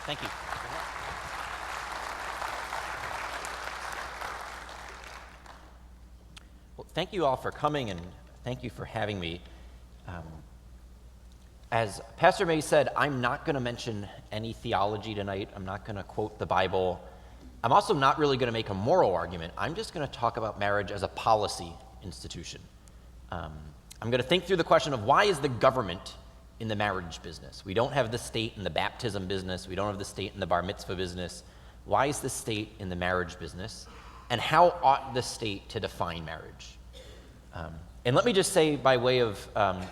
Thank you. Well, thank you all for coming, and thank you for having me. As Pastor May said, I'm not going to mention any theology tonight. I'm not going to quote the Bible. I'm also not really going to make a moral argument. I'm just going to talk about marriage as a policy institution. I'm going to think through the question of why is the government in the marriage business? We don't have the state in the baptism business. We don't have the state in the bar mitzvah business. Why is the state in the marriage business? And how ought the state to define marriage? And let me just say by way of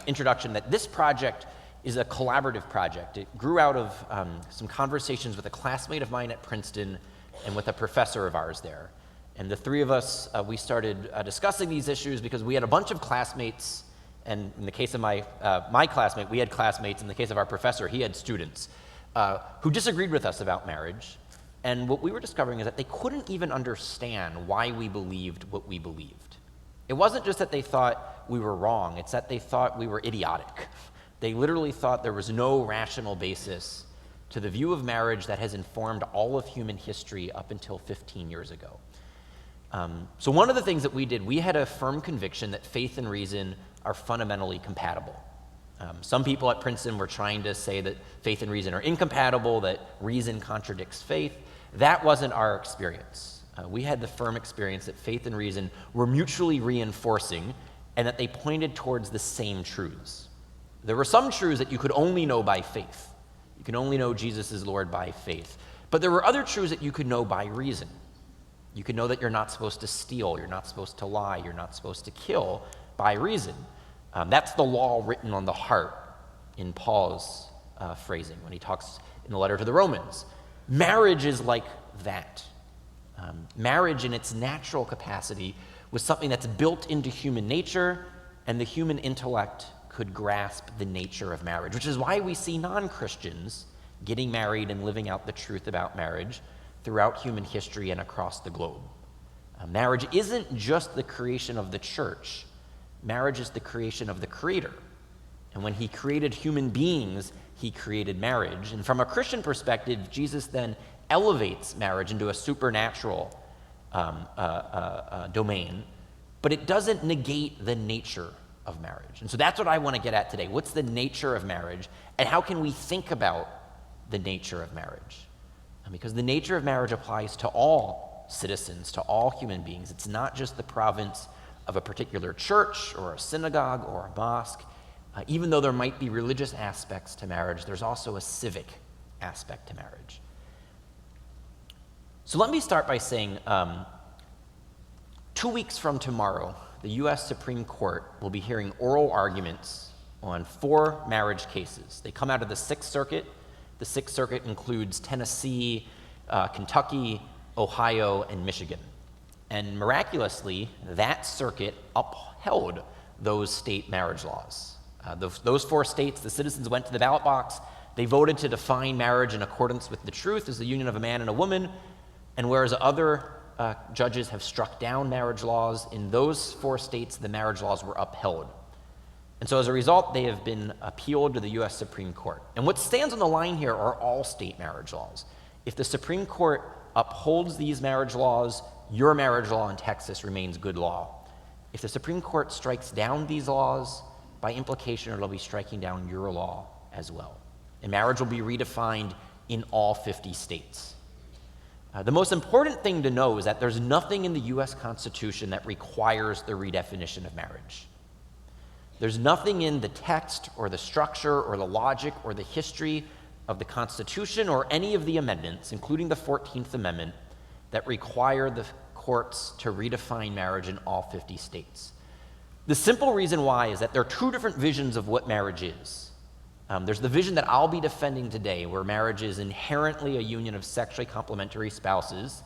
introduction that this project is a collaborative project. It grew out of some conversations with a classmate of mine at Princeton and with a professor of ours there. And the three of us, we started discussing these issues because we had a bunch of classmates, and in the case of my classmate, we had classmates. In the case of our professor, he had students who disagreed with us about marriage. And what we were discovering is that they couldn't even understand why we believed what we believed. It wasn't just that they thought we were wrong, it's that they thought we were idiotic. They literally thought there was no rational basis to the view of marriage that has informed all of human history up until 15 years ago. So one of the things that we did, we had a firm conviction that faith and reason are fundamentally compatible. Some people at Princeton were trying to say that faith and reason are incompatible, that reason contradicts faith. That wasn't our experience. We had the firm experience that faith and reason were mutually reinforcing and that they pointed towards the same truths. There were some truths that you could only know by faith. You can only know Jesus is Lord by faith. But there were other truths that you could know by reason. You could know that you're not supposed to steal, you're not supposed to lie, you're not supposed to kill by reason. That's the law written on the heart in Paul's phrasing when he talks in the letter to the Romans. Marriage is like that. Marriage in its natural capacity was something that's built into human nature, and the human intellect could grasp the nature of marriage, which is why we see non-Christians getting married and living out the truth about marriage throughout human history and across the globe. Marriage isn't just the creation of the church. Marriage is the creation of the Creator. And when he created human beings, he created marriage. And from a Christian perspective, Jesus then elevates marriage into a supernatural domain, but it doesn't negate the nature of marriage. And so that's what I want to get at today. What's the nature of marriage, and how can we think about the nature of marriage? Because the nature of marriage applies to all citizens, to all human beings. It's not just the province of a particular church or a synagogue or a mosque. Even though there might be religious aspects to marriage, there's also a civic aspect to marriage. So let me start by saying 2 weeks from tomorrow, the U.S. Supreme Court will be hearing oral arguments on 4 marriage cases. They come out of the Sixth Circuit. The Sixth Circuit includes Tennessee, Kentucky, Ohio, and Michigan. And miraculously, that circuit upheld those state marriage laws. Those 4 states, the citizens went to the ballot box. They voted to define marriage in accordance with the truth as the union of a man and a woman. And whereas other judges have struck down marriage laws, in those 4 states, the marriage laws were upheld. And so as a result, they have been appealed to the U.S. Supreme Court. And what stands on the line here are all state marriage laws. If the Supreme Court upholds these marriage laws, your marriage law in Texas remains good law. If the Supreme Court strikes down these laws, by implication, it'll be striking down your law as well. And marriage will be redefined in all 50 states. The most important thing to know is that there's nothing in the U.S. Constitution that requires the redefinition of marriage. There's nothing in the text or the structure or the logic or the history of the Constitution or any of the amendments, including the 14th Amendment, that require the courts to redefine marriage in all 50 states. The simple reason why is that there are 2 different visions of what marriage is. There's the vision that I'll be defending today, where marriage is inherently a union of sexually complementary spouses.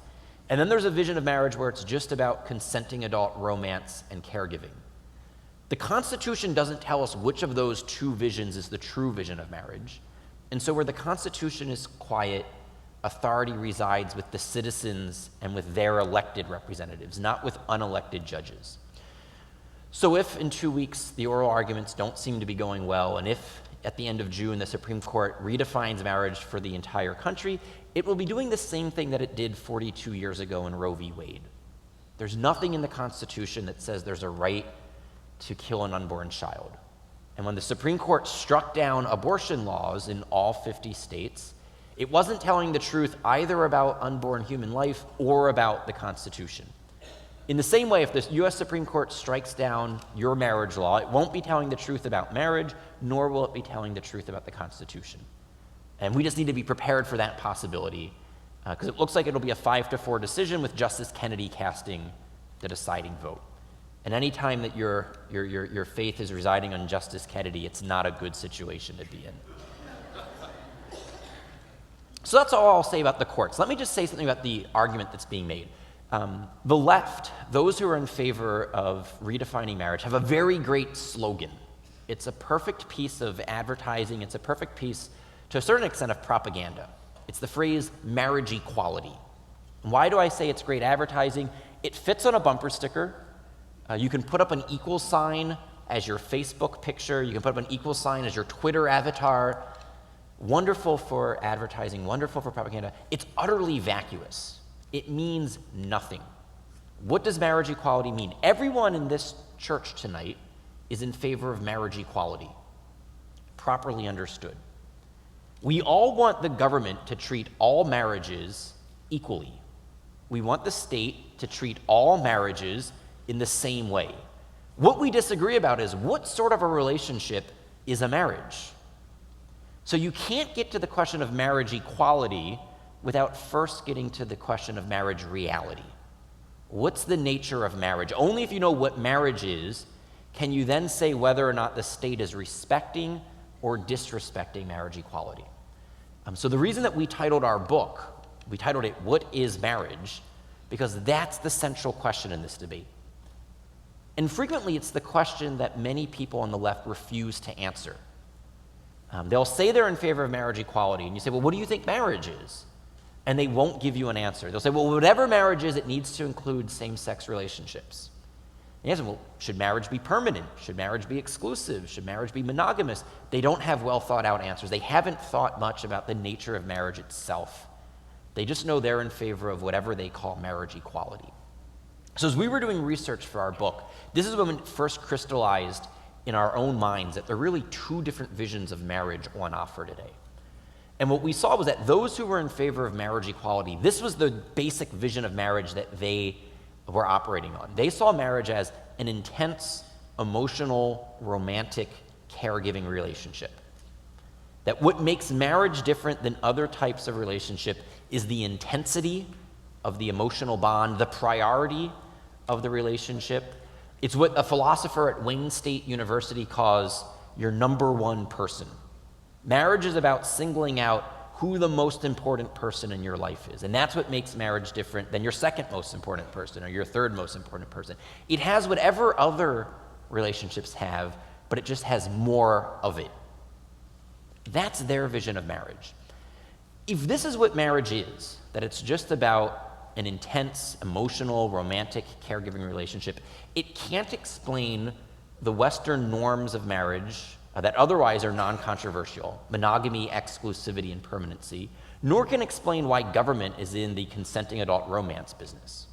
And then there's a vision of marriage where it's just about consenting adult romance and caregiving. The Constitution doesn't tell us which of those 2 visions is the true vision of marriage. And so where the Constitution is quiet, authority resides with the citizens and with their elected representatives, not with unelected judges. So if in 2 weeks the oral arguments don't seem to be going well, and if at the end of June, the Supreme Court redefines marriage for the entire country, it will be doing the same thing that it did 42 years ago in Roe v. Wade. There's nothing in the Constitution that says there's a right to kill an unborn child. And when the Supreme Court struck down abortion laws in all 50 states, it wasn't telling the truth either about unborn human life or about the Constitution. In the same way, if the U.S. Supreme Court strikes down your marriage law, it won't be telling the truth about marriage, nor will it be telling the truth about the Constitution. And we just need to be prepared for that possibility, because it looks like it'll be a 5-4 decision with Justice Kennedy casting the deciding vote. And any time that your faith is residing on Justice Kennedy, it's not a good situation to be in. So that's all I'll say about the courts. Let me just say something about the argument that's being made. The left, those who are in favor of redefining marriage, have a very great slogan. It's a perfect piece of advertising. It's a perfect piece, to a certain extent, of propaganda. It's the phrase marriage equality. And why do I say it's great advertising? It fits on a bumper sticker. You can put up an equal sign as your Facebook picture. You can put up an equal sign as your Twitter avatar. Wonderful for advertising, wonderful for propaganda. It's utterly vacuous. It means nothing. What does marriage equality mean? Everyone in this church tonight is in favor of marriage equality, properly understood. We all want the government to treat all marriages equally. We want the state to treat all marriages in the same way. What we disagree about is what sort of a relationship is a marriage. So you can't get to the question of marriage equality without first getting to the question of marriage reality. What's the nature of marriage? Only if you know what marriage is can you then say whether or not the state is respecting or disrespecting marriage equality. So the reason that we titled our book, we titled it, What is Marriage? Because that's the central question in this debate. And frequently it's the question that many people on the left refuse to answer. They'll say they're in favor of marriage equality, and you say, well, what do you think marriage is? And they won't give you an answer. They'll say, well, whatever marriage is, it needs to include same-sex relationships. And you ask them, well, should marriage be permanent? Should marriage be exclusive? Should marriage be monogamous? They don't have well-thought-out answers. They haven't thought much about the nature of marriage itself. They just know they're in favor of whatever they call marriage equality. So as we were doing research for our book, this is when it first crystallized in our own minds that there are really two different visions of marriage on offer today. And what we saw was that those who were in favor of marriage equality, this was the basic vision of marriage that they were operating on. They saw marriage as an intense, emotional, romantic, caregiving relationship. That what makes marriage different than other types of relationship is the intensity of the emotional bond, the priority of the relationship. It's what a philosopher at Wayne State University calls your number one person. Marriage is about singling out who the most important person in your life is. And that's what makes marriage different than your second most important person or your third most important person. It has whatever other relationships have, but it just has more of it. That's their vision of marriage. If this is what marriage is, that it's just about an intense, emotional, romantic, caregiving relationship, it can't explain the Western norms of marriage that otherwise are non-controversial, monogamy, exclusivity, and permanency, nor can explain why government is in the consenting adult romance business.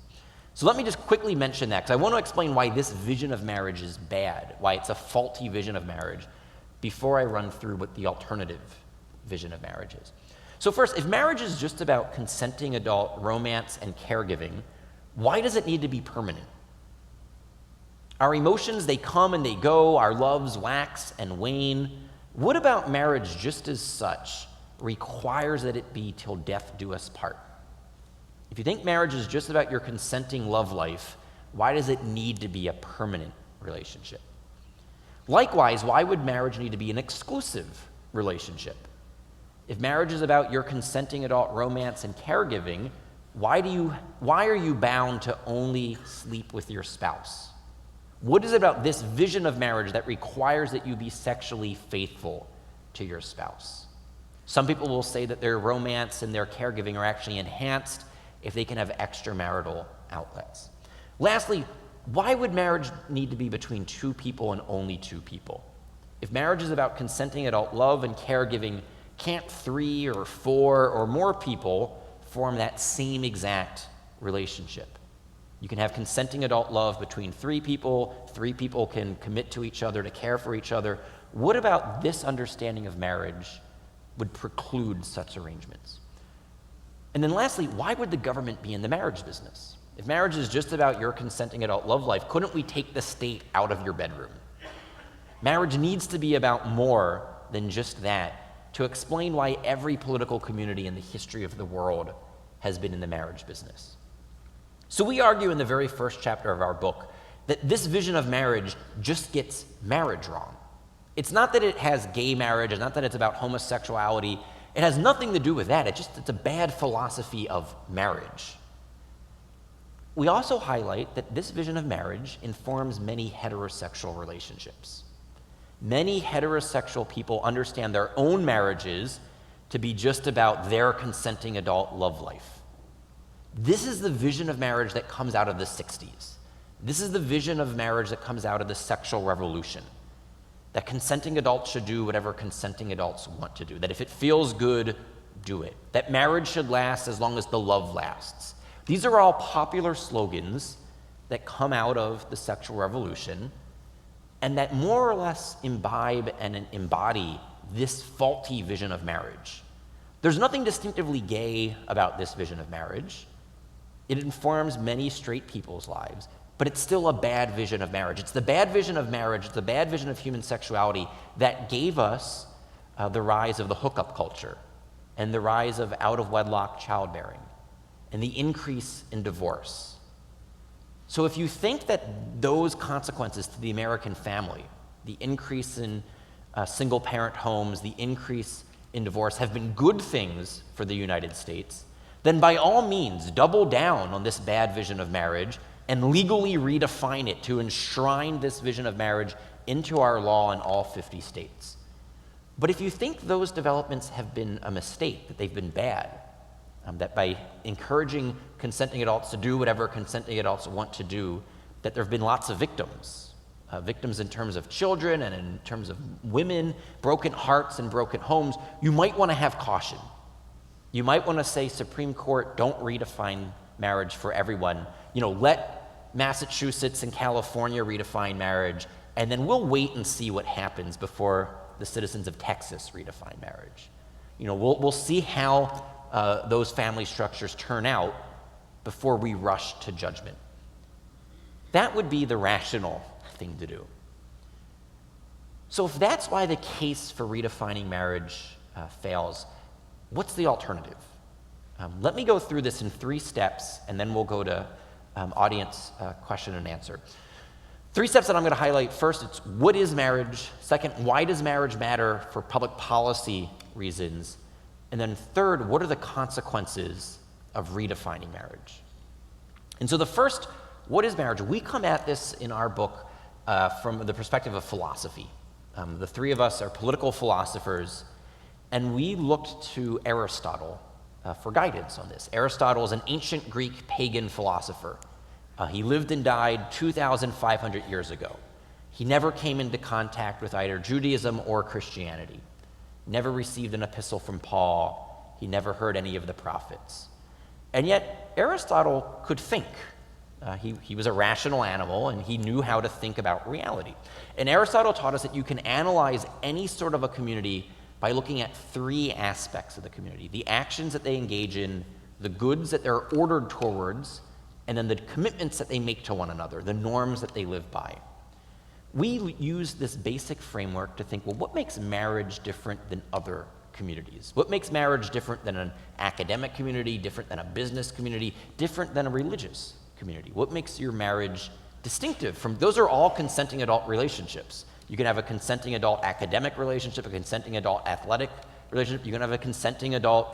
So let me just quickly mention that, because I want to explain why this vision of marriage is bad, why it's a faulty vision of marriage, before I run through what the alternative vision of marriage is. So first, if marriage is just about consenting adult romance and caregiving, why does it need to be permanent? Our emotions, they come and they go, our loves wax and wane. What about marriage just as such requires that it be till death do us part? If you think marriage is just about your consenting love life, why does it need to be a permanent relationship? Likewise, why would marriage need to be an exclusive relationship? If marriage is about your consenting adult romance and caregiving, why are you bound to only sleep with your spouse? What is it about this vision of marriage that requires that you be sexually faithful to your spouse? Some people will say that their romance and their caregiving are actually enhanced if they can have extramarital outlets. Lastly, why would marriage need to be between two people and only two people? If marriage is about consenting adult love and caregiving, can't 3 or 4 or more people form that same exact relationship? You can have consenting adult love between 3 people. 3 people can commit to each other to care for each other. What about this understanding of marriage would preclude such arrangements? And then lastly, why would the government be in the marriage business? If marriage is just about your consenting adult love life, couldn't we take the state out of your bedroom? Marriage needs to be about more than just that to explain why every political community in the history of the world has been in the marriage business. So we argue in the very first chapter of our book that this vision of marriage just gets marriage wrong. It's not that it has gay marriage, it's not that it's about homosexuality. It has nothing to do with that. It's a bad philosophy of marriage. We also highlight that this vision of marriage informs many heterosexual relationships. Many heterosexual people understand their own marriages to be just about their consenting adult love life. This is the vision of marriage that comes out of the 60s. This is the vision of marriage that comes out of the sexual revolution. That consenting adults should do whatever consenting adults want to do. That if it feels good, do it. That marriage should last as long as the love lasts. These are all popular slogans that come out of the sexual revolution and that more or less imbibe and embody this faulty vision of marriage. There's nothing distinctively gay about this vision of marriage. It informs many straight people's lives, but it's still a bad vision of marriage. It's the bad vision of marriage, it's the bad vision of human sexuality that gave us the rise of the hookup culture and the rise of out-of-wedlock childbearing and the increase in divorce. So if you think that those consequences to the American family, the increase in single-parent homes, the increase in divorce, have been good things for the United States, then by all means, double down on this bad vision of marriage and legally redefine it to enshrine this vision of marriage into our law in all 50 states. But if you think those developments have been a mistake, that they've been bad, that by encouraging consenting adults to do whatever consenting adults want to do, that there have been lots of victims, victims in terms of children and in terms of women, broken hearts and broken homes, you might want to have caution. You might want to say, Supreme Court, don't redefine marriage for everyone. Let Massachusetts and California redefine marriage, and then we'll wait and see what happens before the citizens of Texas redefine marriage. We'll see how those family structures turn out before we rush to judgment. That would be the rational thing to do. So if that's why the case for redefining marriage fails, what's the alternative? Let me go through this in 3 steps, and then we'll go to audience question and answer. 3 steps that I'm going to highlight. First, it's what is marriage? Second, why does marriage matter for public policy reasons? And then third, what are the consequences of redefining marriage? And so the first, what is marriage? We come at this in our book from the perspective of philosophy. The 3 of us are political philosophers, and we looked to Aristotle for guidance on this. Aristotle is an ancient Greek pagan philosopher. He lived and died 2,500 years ago. He never came into contact with either Judaism or Christianity. Never received an epistle from Paul. He never heard any of the prophets. And yet, Aristotle could think. He was a rational animal, and he knew how to think about reality. And Aristotle taught us that you can analyze any sort of a community by looking at 3 aspects of the community: the actions that they engage in, the goods that they're ordered towards, and then the commitments that they make to one another, the norms that they live by. We use this basic framework to think, well, what makes marriage different than other communities? What makes marriage different than an academic community, different than a business community, different than a religious community? What makes your marriage distinctive from, those are all consenting adult relationships. You can have a consenting adult academic relationship, a consenting adult athletic relationship. You can have a consenting adult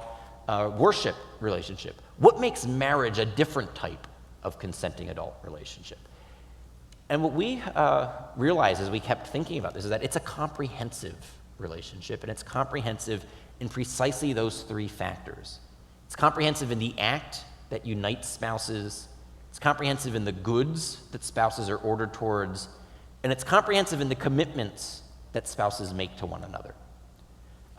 worship relationship. What makes marriage a different type of consenting adult relationship? And what we realized as we kept thinking about this is that it's a comprehensive relationship, and it's comprehensive in precisely those 3 factors. It's comprehensive in the act that unites spouses, it's comprehensive in the goods that spouses are ordered towards, and it's comprehensive in the commitments that spouses make to one another.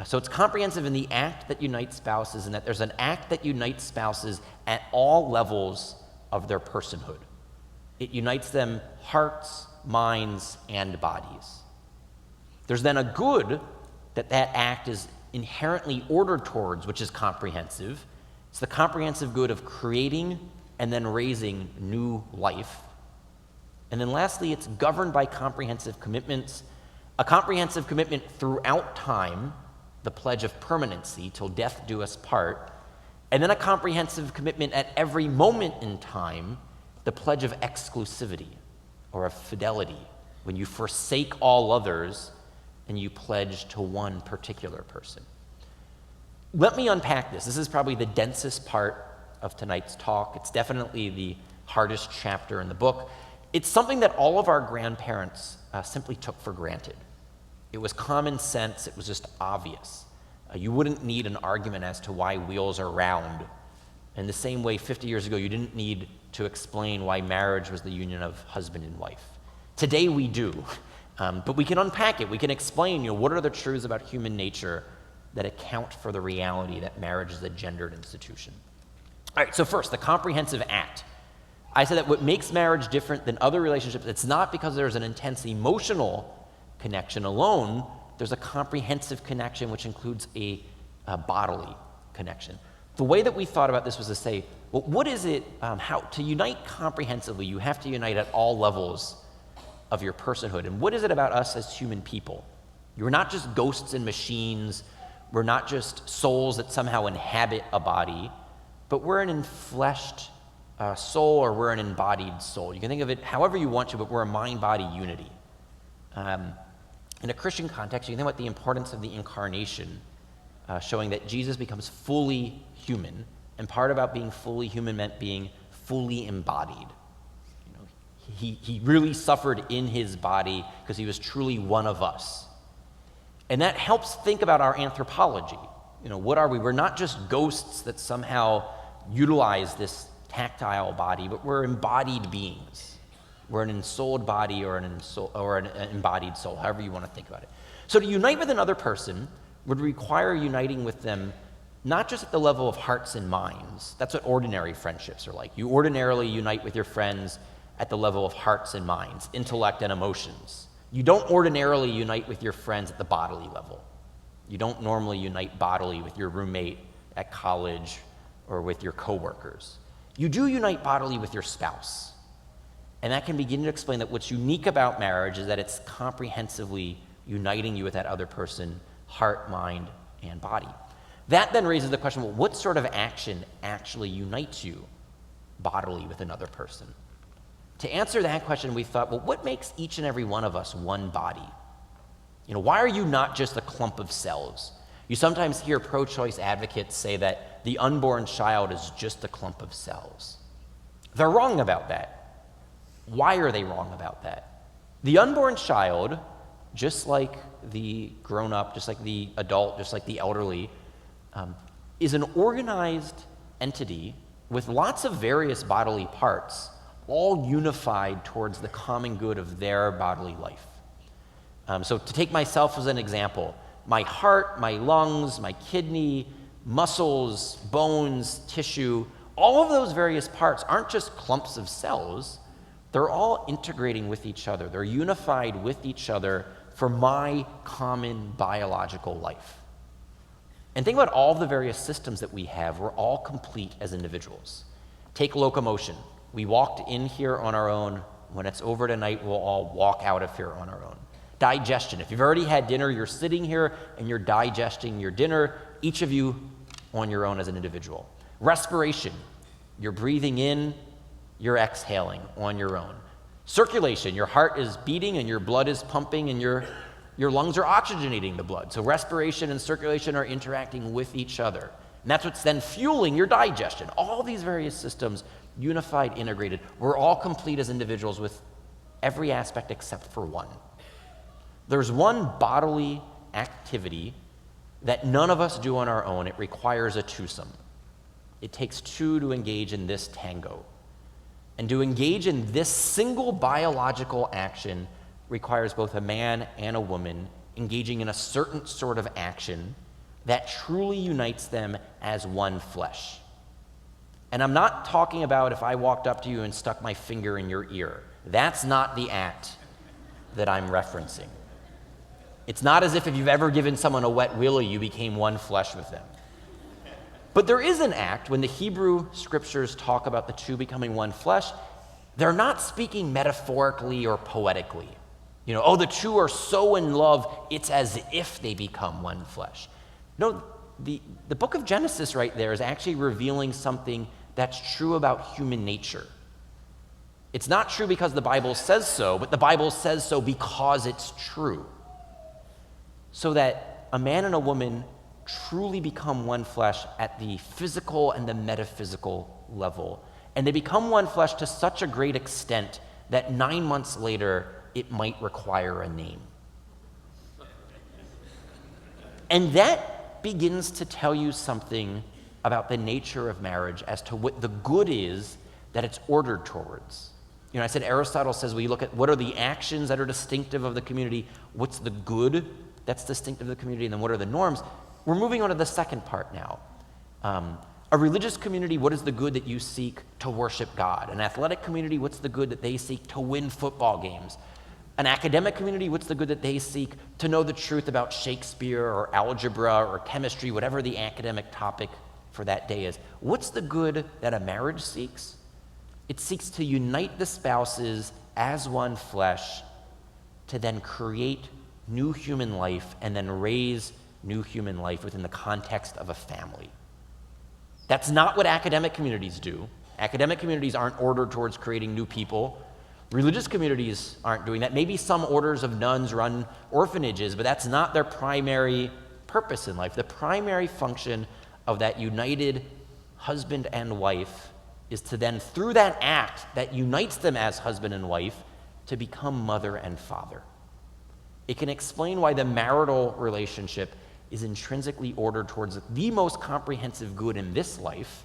So it's comprehensive in the act that unites spouses, and that there's an act that unites spouses at all levels of their personhood. It unites them hearts, minds, and bodies. There's then a good that act is inherently ordered towards, which is comprehensive. It's the comprehensive good of creating and then raising new life. And then lastly, it's governed by comprehensive commitments, a comprehensive commitment throughout time, the pledge of permanency, till death do us part, and then a comprehensive commitment at every moment in time, the pledge of exclusivity or of fidelity, when you forsake all others and you pledge to one particular person. Let me unpack this. This is probably the densest part of tonight's talk. It's definitely the hardest chapter in the book. It's something that all of our grandparents simply took for granted. It was common sense. It was just obvious. You wouldn't need an argument as to why wheels are round. In the same way, 50 years ago, you didn't need to explain why marriage was the union of husband and wife. Today we do, but we can unpack it. We can explain, what are the truths about human nature that account for the reality that marriage is a gendered institution. All right, so first, the comprehensive act. I said that what makes marriage different than other relationships, it's not because there's an intense emotional connection alone. There's a comprehensive connection which includes a bodily connection. The way that we thought about this was to say, well, what is it, how to unite comprehensively, you have to unite at all levels of your personhood. And what is it about us as human people? We're not just ghosts and machines. We're not just souls that somehow inhabit a body, but we're an enfleshed soul, or we're an embodied soul. You can think of it however you want to, but we're a mind-body unity. In a Christian context, you can think about the importance of the incarnation, showing that Jesus becomes fully human, and part about being fully human meant being fully embodied. He really suffered in his body because he was truly one of us. And that helps think about our anthropology. What are we? We're not just ghosts that somehow utilize this tactile body, but we're embodied beings. We're an ensouled body or an embodied soul, however you want to think about it. So to unite with another person would require uniting with them not just at the level of hearts and minds. That's what ordinary friendships are like. You ordinarily unite with your friends at the level of hearts and minds, intellect and emotions. You don't ordinarily unite with your friends at the bodily level. You don't normally unite bodily with your roommate at college or with your coworkers. You do unite bodily with your spouse. And that can begin to explain that what's unique about marriage is that it's comprehensively uniting you with that other person, heart, mind, and body. That then raises the question, well, what sort of action actually unites you bodily with another person? To answer that question, we thought, well, what makes each and every one of us one body? Why are you not just a clump of cells? You sometimes hear pro-choice advocates say that the unborn child is just a clump of cells. They're wrong about that. Why are they wrong about that? The unborn child, just like the grown-up, just like the adult, just like the elderly, is an organized entity with lots of various bodily parts, all unified towards the common good of their bodily life. So to take myself as an example, my heart, my lungs, my kidney, muscles, bones, tissue, all of those various parts aren't just clumps of cells. They're all integrating with each other. They're unified with each other for my common biological life. And think about all the various systems that we have. We're all complete as individuals. Take locomotion. We walked in here on our own. When it's over tonight, we'll all walk out of here on our own. Digestion. If you've already had dinner, you're sitting here and you're digesting your dinner, each of you on your own as an individual. Respiration. You're breathing in, you're exhaling on your own. Circulation. Your heart is beating and your blood is pumping and your lungs are oxygenating the blood. So respiration and circulation are interacting with each other. And that's what's then fueling your digestion. All these various systems, unified, integrated. We're all complete as individuals with every aspect except for one. There's one bodily activity that none of us do on our own. It requires a twosome. It takes two to engage in this tango. And to engage in this single biological action requires both a man and a woman engaging in a certain sort of action that truly unites them as one flesh. And I'm not talking about if I walked up to you and stuck my finger in your ear. That's not the act that I'm referencing. It's not as if you've ever given someone a wet willy, you became one flesh with them. But there is an act when the Hebrew scriptures talk about the two becoming one flesh. They're not speaking metaphorically or poetically. Oh, the two are so in love, it's as if they become one flesh. No, the book of Genesis right there is actually revealing something that's true about human nature. It's not true because the Bible says so, but the Bible says so because it's true. So that a man and a woman truly become one flesh at the physical and the metaphysical level. And they become one flesh to such a great extent that 9 months later, it might require a name. And that begins to tell you something about the nature of marriage as to what the good is that it's ordered towards. I said Aristotle says we look at what are the actions that are distinctive of the community, what's the good that's distinctive of the community, and then what are the norms. We're moving on to the second part now. A religious community, what is the good that you seek to worship God? An athletic community, what's the good that they seek to win football games? An academic community, what's the good that they seek to know the truth about Shakespeare or algebra or chemistry, whatever the academic topic for that day is? What's the good that a marriage seeks? It seeks to unite the spouses as one flesh to then create new human life and then raise new human life within the context of a family. That's not what academic communities do. Academic communities aren't ordered towards creating new people. Religious communities aren't doing that. Maybe some orders of nuns run orphanages, but that's not their primary purpose in life. The primary function of that united husband and wife is to then, through that act that unites them as husband and wife, to become mother and father. It can explain why the marital relationship is intrinsically ordered towards the most comprehensive good in this life,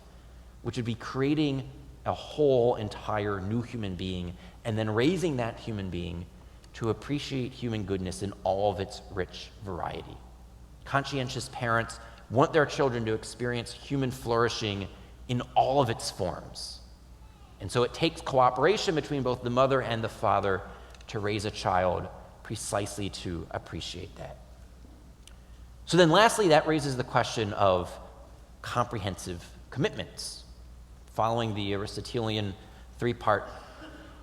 which would be creating a whole, entire new human being, and then raising that human being to appreciate human goodness in all of its rich variety. Conscientious parents want their children to experience human flourishing in all of its forms. And so it takes cooperation between both the mother and the father to raise a child precisely to appreciate that. So then lastly, that raises the question of comprehensive commitments. Following the Aristotelian three-part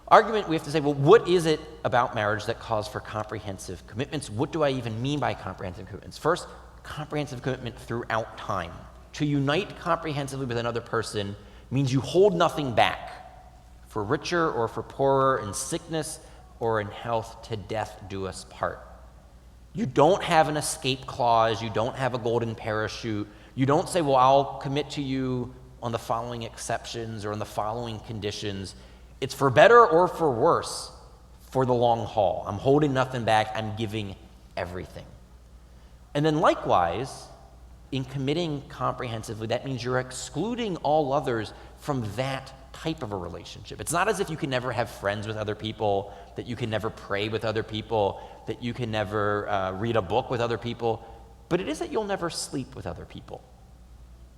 argument, we have to say, well, what is it about marriage that calls for comprehensive commitments? What do I even mean by comprehensive commitments? First, comprehensive commitment throughout time. To unite comprehensively with another person means you hold nothing back, for richer or for poorer, in sickness or in health, to death do us part. You don't have an escape clause. You don't have a golden parachute. You don't say, well, I'll commit to you on the following exceptions or on the following conditions. It's for better or for worse for the long haul. I'm holding nothing back. I'm giving everything. And then likewise, in committing comprehensively, that means you're excluding all others from that type of a relationship. It's not as if you can never have friends with other people, that you can never pray with other people, that you can never read a book with other people, but it is that you'll never sleep with other people.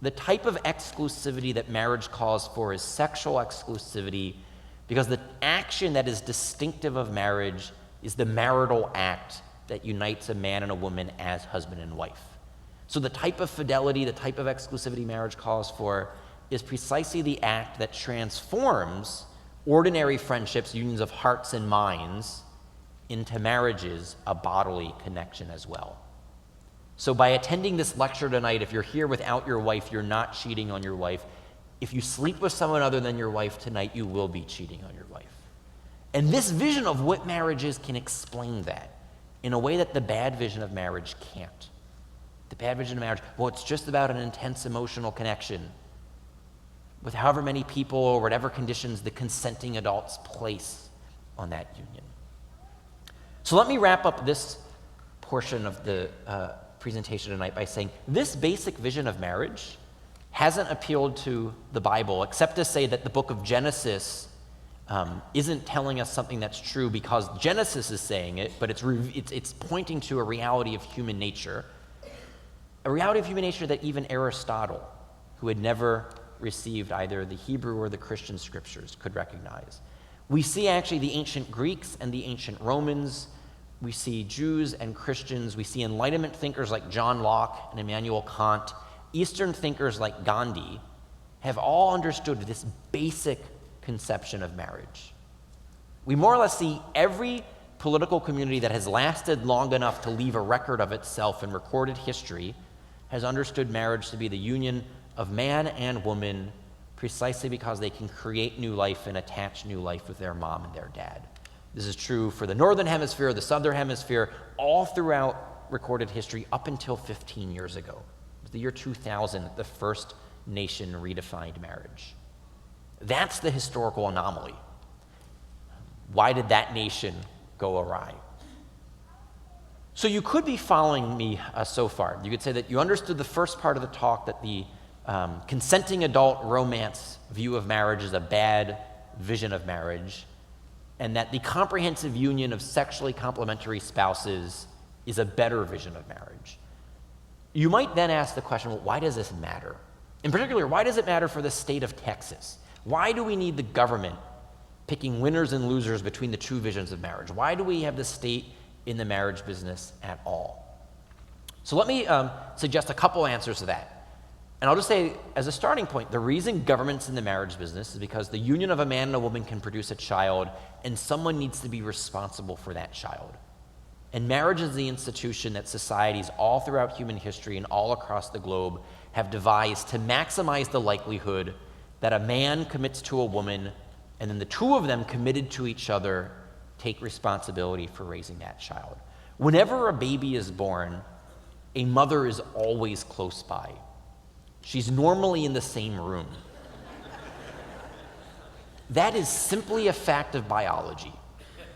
The type of exclusivity that marriage calls for is sexual exclusivity, because the action that is distinctive of marriage is the marital act that unites a man and a woman as husband and wife. So the type of fidelity, the type of exclusivity marriage calls for is precisely the act that transforms ordinary friendships, unions of hearts and minds, into marriages, a bodily connection as well. So by attending this lecture tonight, if you're here without your wife, you're not cheating on your wife. If you sleep with someone other than your wife tonight, you will be cheating on your wife. And this vision of what marriage is can explain that in a way that the bad vision of marriage can't. The bad vision of marriage, well, it's just about an intense emotional connection with however many people or whatever conditions the consenting adults place on that union. So let me wrap up this portion of the presentation tonight by saying this basic vision of marriage hasn't appealed to the Bible, except to say that the book of Genesis isn't telling us something that's true because Genesis is saying it, but it's pointing to a reality of human nature, a reality of human nature that even Aristotle, who had never received either the Hebrew or the Christian scriptures, could recognize. We see actually the ancient Greeks and the ancient Romans. We see Jews and Christians. We see Enlightenment thinkers like John Locke and Immanuel Kant. Eastern thinkers like Gandhi have all understood this basic conception of marriage. We more or less see every political community that has lasted long enough to leave a record of itself in recorded history has understood marriage to be the union of man and woman precisely because they can create new life and attach new life with their mom and their dad. This is true for the Northern Hemisphere, the Southern Hemisphere, all throughout recorded history up until 15 years ago. It was the year 2000 that the first nation redefined marriage. That's the historical anomaly. Why did that nation go awry? So you could be following me so far. You could say that you understood the first part of the talk, that the consenting adult romance view of marriage is a bad vision of marriage, and that the comprehensive union of sexually complementary spouses is a better vision of marriage. You might then ask the question, well, why does this matter? In particular, why does it matter for the state of Texas? Why do we need the government picking winners and losers between the two visions of marriage? Why do we have the state in the marriage business at all? So let me suggest a couple answers to that. And I'll just say, as a starting point, the reason government's in the marriage business is because the union of a man and a woman can produce a child, and someone needs to be responsible for that child. And marriage is the institution that societies all throughout human history and all across the globe have devised to maximize the likelihood that a man commits to a woman, and then the two of them committed to each other take responsibility for raising that child. Whenever a baby is born, a mother is always close by. She's normally in the same room. That is simply a fact of biology.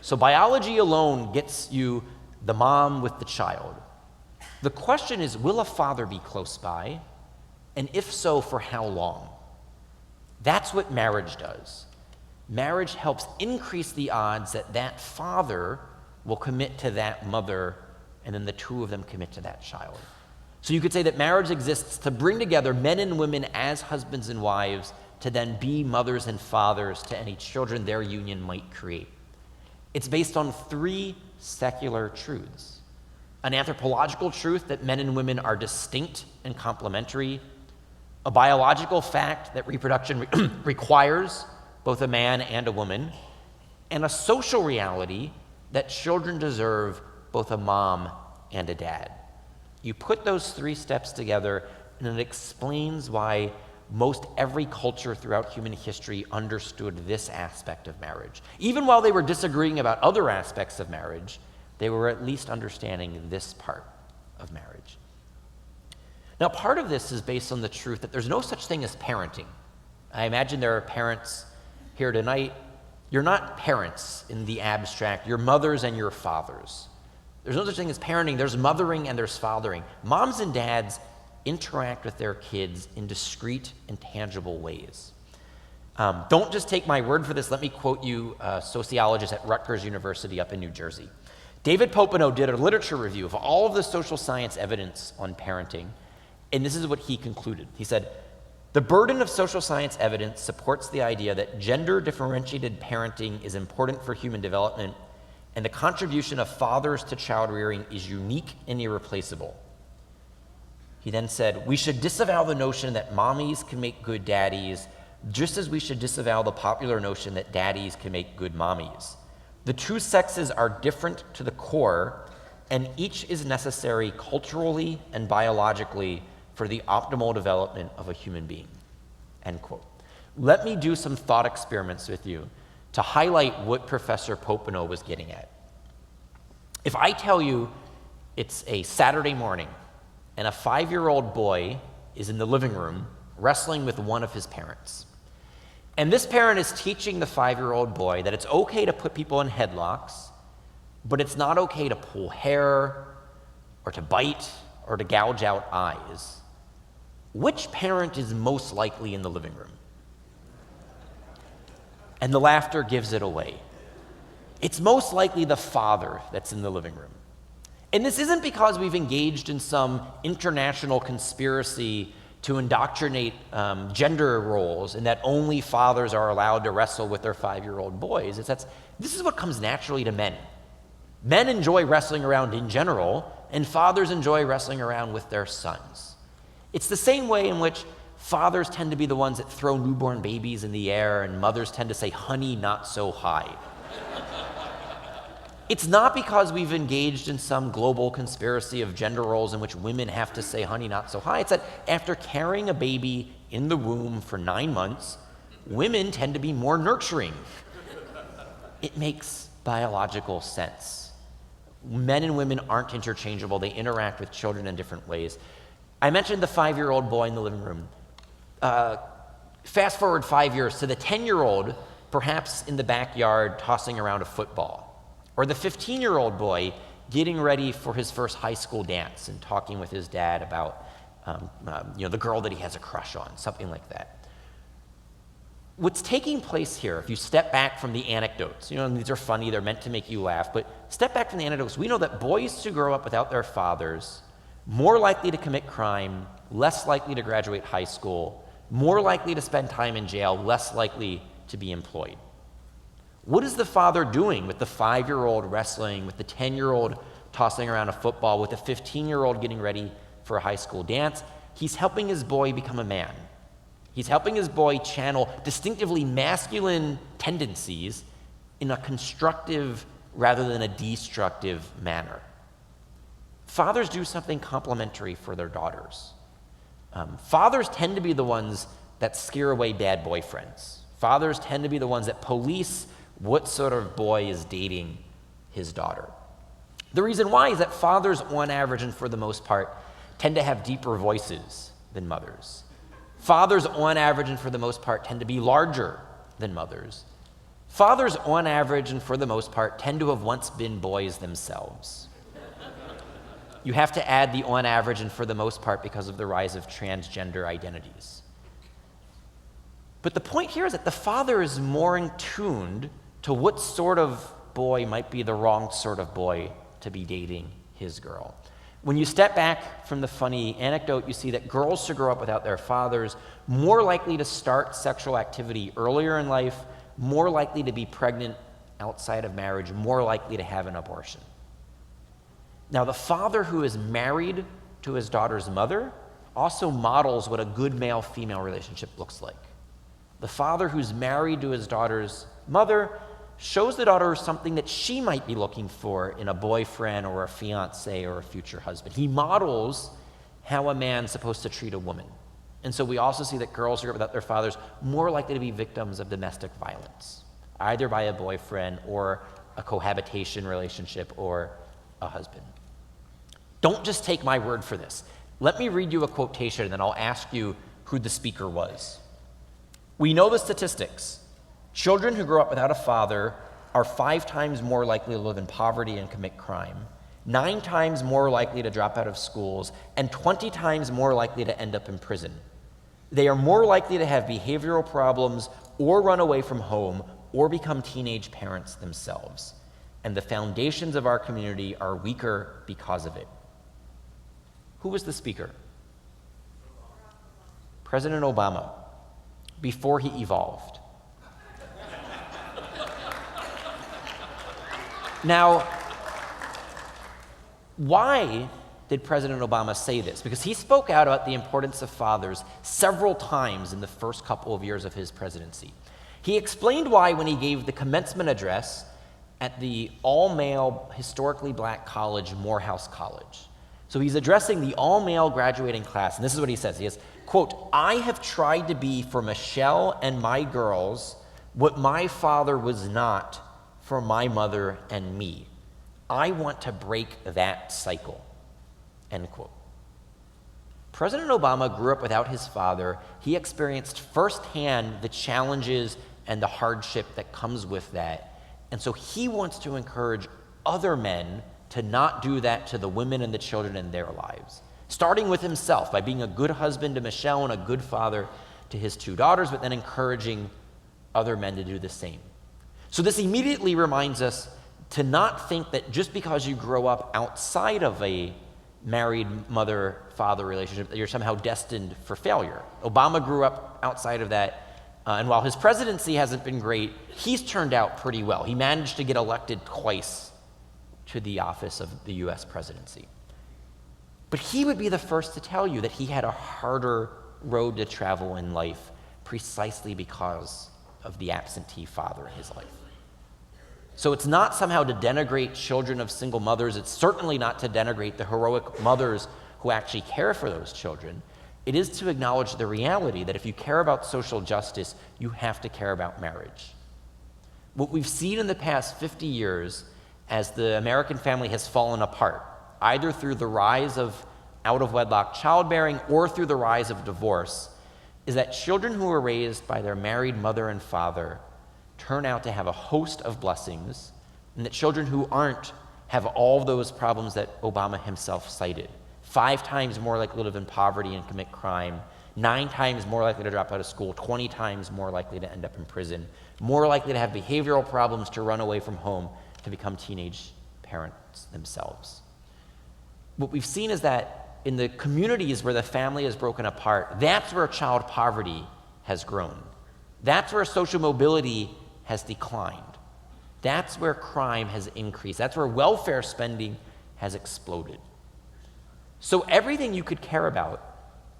So biology alone gets you the mom with the child. The question is, will a father be close by? And if so, for how long? That's what marriage does. Marriage helps increase the odds that that father will commit to that mother, and then the two of them commit to that child. So you could say that marriage exists to bring together men and women as husbands and wives to then be mothers and fathers to any children their union might create. It's based on three secular truths: an anthropological truth that men and women are distinct and complementary, a biological fact that reproduction requires both a man and a woman, and a social reality that children deserve both a mom and a dad. You put those three steps together, and it explains why most every culture throughout human history understood this aspect of marriage. Even while they were disagreeing about other aspects of marriage, they were at least understanding this part of marriage. Now, part of this is based on the truth that there's no such thing as parenting. I imagine there are parents here tonight. You're not parents in the abstract. You're mothers and you're fathers. There's no such thing as parenting. There's mothering and there's fathering. Moms and dads interact with their kids in discrete and tangible ways. Don't just take my word for this. Let me quote you a sociologist at Rutgers University up in New Jersey. David Popenoe did a literature review of all of the social science evidence on parenting, and this is what he concluded. He said, "The burden of social science evidence supports the idea that gender-differentiated parenting is important for human development, and the contribution of fathers to child rearing is unique and irreplaceable." He then said, "We should disavow the notion that mommies can make good daddies, just as we should disavow the popular notion that daddies can make good mommies. The two sexes are different to the core, and each is necessary culturally and biologically for the optimal development of a human being." End quote. Let me do some thought experiments with you to highlight what Professor Popenoe was getting at. If I tell you it's a Saturday morning and a 5-year-old boy is in the living room wrestling with one of his parents, and this parent is teaching the 5-year-old boy that it's okay to put people in headlocks, but it's not okay to pull hair or to bite or to gouge out eyes, which parent is most likely in the living room? and the laughter gives it away. It's most likely the father that's in the living room. And this isn't because we've engaged in some international conspiracy to indoctrinate gender roles and that only fathers are allowed to wrestle with their 5-year-old boys. This is what comes naturally to men. Men enjoy wrestling around in general, and fathers enjoy wrestling around with their sons. It's the same way in which fathers tend to be the ones that throw newborn babies in the air, and mothers tend to say, "Honey, not so high." It's not because we've engaged in some global conspiracy of gender roles in which women have to say, "Honey, not so high." It's that after carrying a baby in the womb for 9 months, women tend to be more nurturing. It makes biological sense. Men and women aren't interchangeable. They interact with children in different ways. I mentioned the 5-year-old boy in the living room. Fast forward 5 years to the 10-year-old, perhaps in the backyard tossing around a football. Or the 15-year-old boy getting ready for his first high school dance and talking with his dad about the girl that he has a crush on, something like that. What's taking place here, if you step back from the anecdotes, these are funny, they're meant to make you laugh, but step back from the anecdotes, we know that boys who grow up without their fathers, more likely to commit crime, less likely to graduate high school, more likely to spend time in jail, less likely to be employed. What is the father doing with the 5-year-old wrestling, with the 10-year-old tossing around a football, with the 15-year-old getting ready for a high school dance? He's helping his boy become a man. He's helping his boy channel distinctively masculine tendencies in a constructive rather than a destructive manner. Fathers do something complementary for their daughters. Fathers tend to be the ones that scare away bad boyfriends. Fathers tend to be the ones that police what sort of boy is dating his daughter. The reason why is that fathers, on average and for the most part, tend to have deeper voices than mothers. Fathers, on average and for the most part, tend to be larger than mothers. Fathers, on average and for the most part, tend to have once been boys themselves. You have to add the on average and for the most part because of the rise of transgender identities. But the point here is that the father is more in tuned to what sort of boy might be the wrong sort of boy to be dating his girl. When you step back from the funny anecdote, you see that girls who grow up without their fathers more likely to start sexual activity earlier in life, more likely to be pregnant outside of marriage, more likely to have an abortion. Now, the father who is married to his daughter's mother also models what a good male-female relationship looks like. The father who's married to his daughter's mother shows the daughter something that she might be looking for in a boyfriend or a fiancé or a future husband. He models how a man's supposed to treat a woman. And so we also see that girls who grow up without their fathers more likely to be victims of domestic violence, either by a boyfriend or a cohabitation relationship or a husband. Don't just take my word for this. Let me read you a quotation and then I'll ask you who the speaker was. We know the statistics. Children who grow up without a father are 5 times more likely to live in poverty and commit crime, 9 times more likely to drop out of schools, and 20 times more likely to end up in prison. They are more likely to have behavioral problems or run away from home or become teenage parents themselves. And the foundations of our community are weaker because of it. Who was the speaker? President Obama, before he evolved. Now, why did President Obama say this? Because he spoke out about the importance of fathers several times in the first couple of years of his presidency. He explained why when he gave the commencement address at the all-male, historically black college, Morehouse College. So he's addressing the all-male graduating class, and this is what he says. He says, quote, "I have tried to be for Michelle and my girls what my father was not for my mother and me. I want to break that cycle," end quote. President Obama grew up without his father. He experienced firsthand the challenges and the hardship that comes with that. And so he wants to encourage other men to not do that to the women and the children in their lives, starting with himself by being a good husband to Michelle and a good father to his 2 daughters, but then encouraging other men to do the same. So this immediately reminds us to not think that just because you grow up outside of a married mother-father relationship that you're somehow destined for failure. Obama grew up outside of that, and while his presidency hasn't been great, he's turned out pretty well. He managed to get elected twice to the office of the US presidency. But he would be the first to tell you that he had a harder road to travel in life precisely because of the absentee father in his life. So it's not somehow to denigrate children of single mothers. It's certainly not to denigrate the heroic mothers who actually care for those children. It is to acknowledge the reality that if you care about social justice, you have to care about marriage. What we've seen in the past 50 years as the American family has fallen apart, either through the rise of out-of-wedlock childbearing or through the rise of divorce, is that children who are raised by their married mother and father turn out to have a host of blessings, and that children who aren't have all those problems that Obama himself cited. 5 times more likely to live in poverty and commit crime, 9 times more likely to drop out of school, 20 times more likely to end up in prison, more likely to have behavioral problems, to run away from home, to become teenage parents themselves. What we've seen is that in the communities where the family is broken apart, that's where child poverty has grown. That's where social mobility has declined. That's where crime has increased. That's where welfare spending has exploded. So everything you could care about,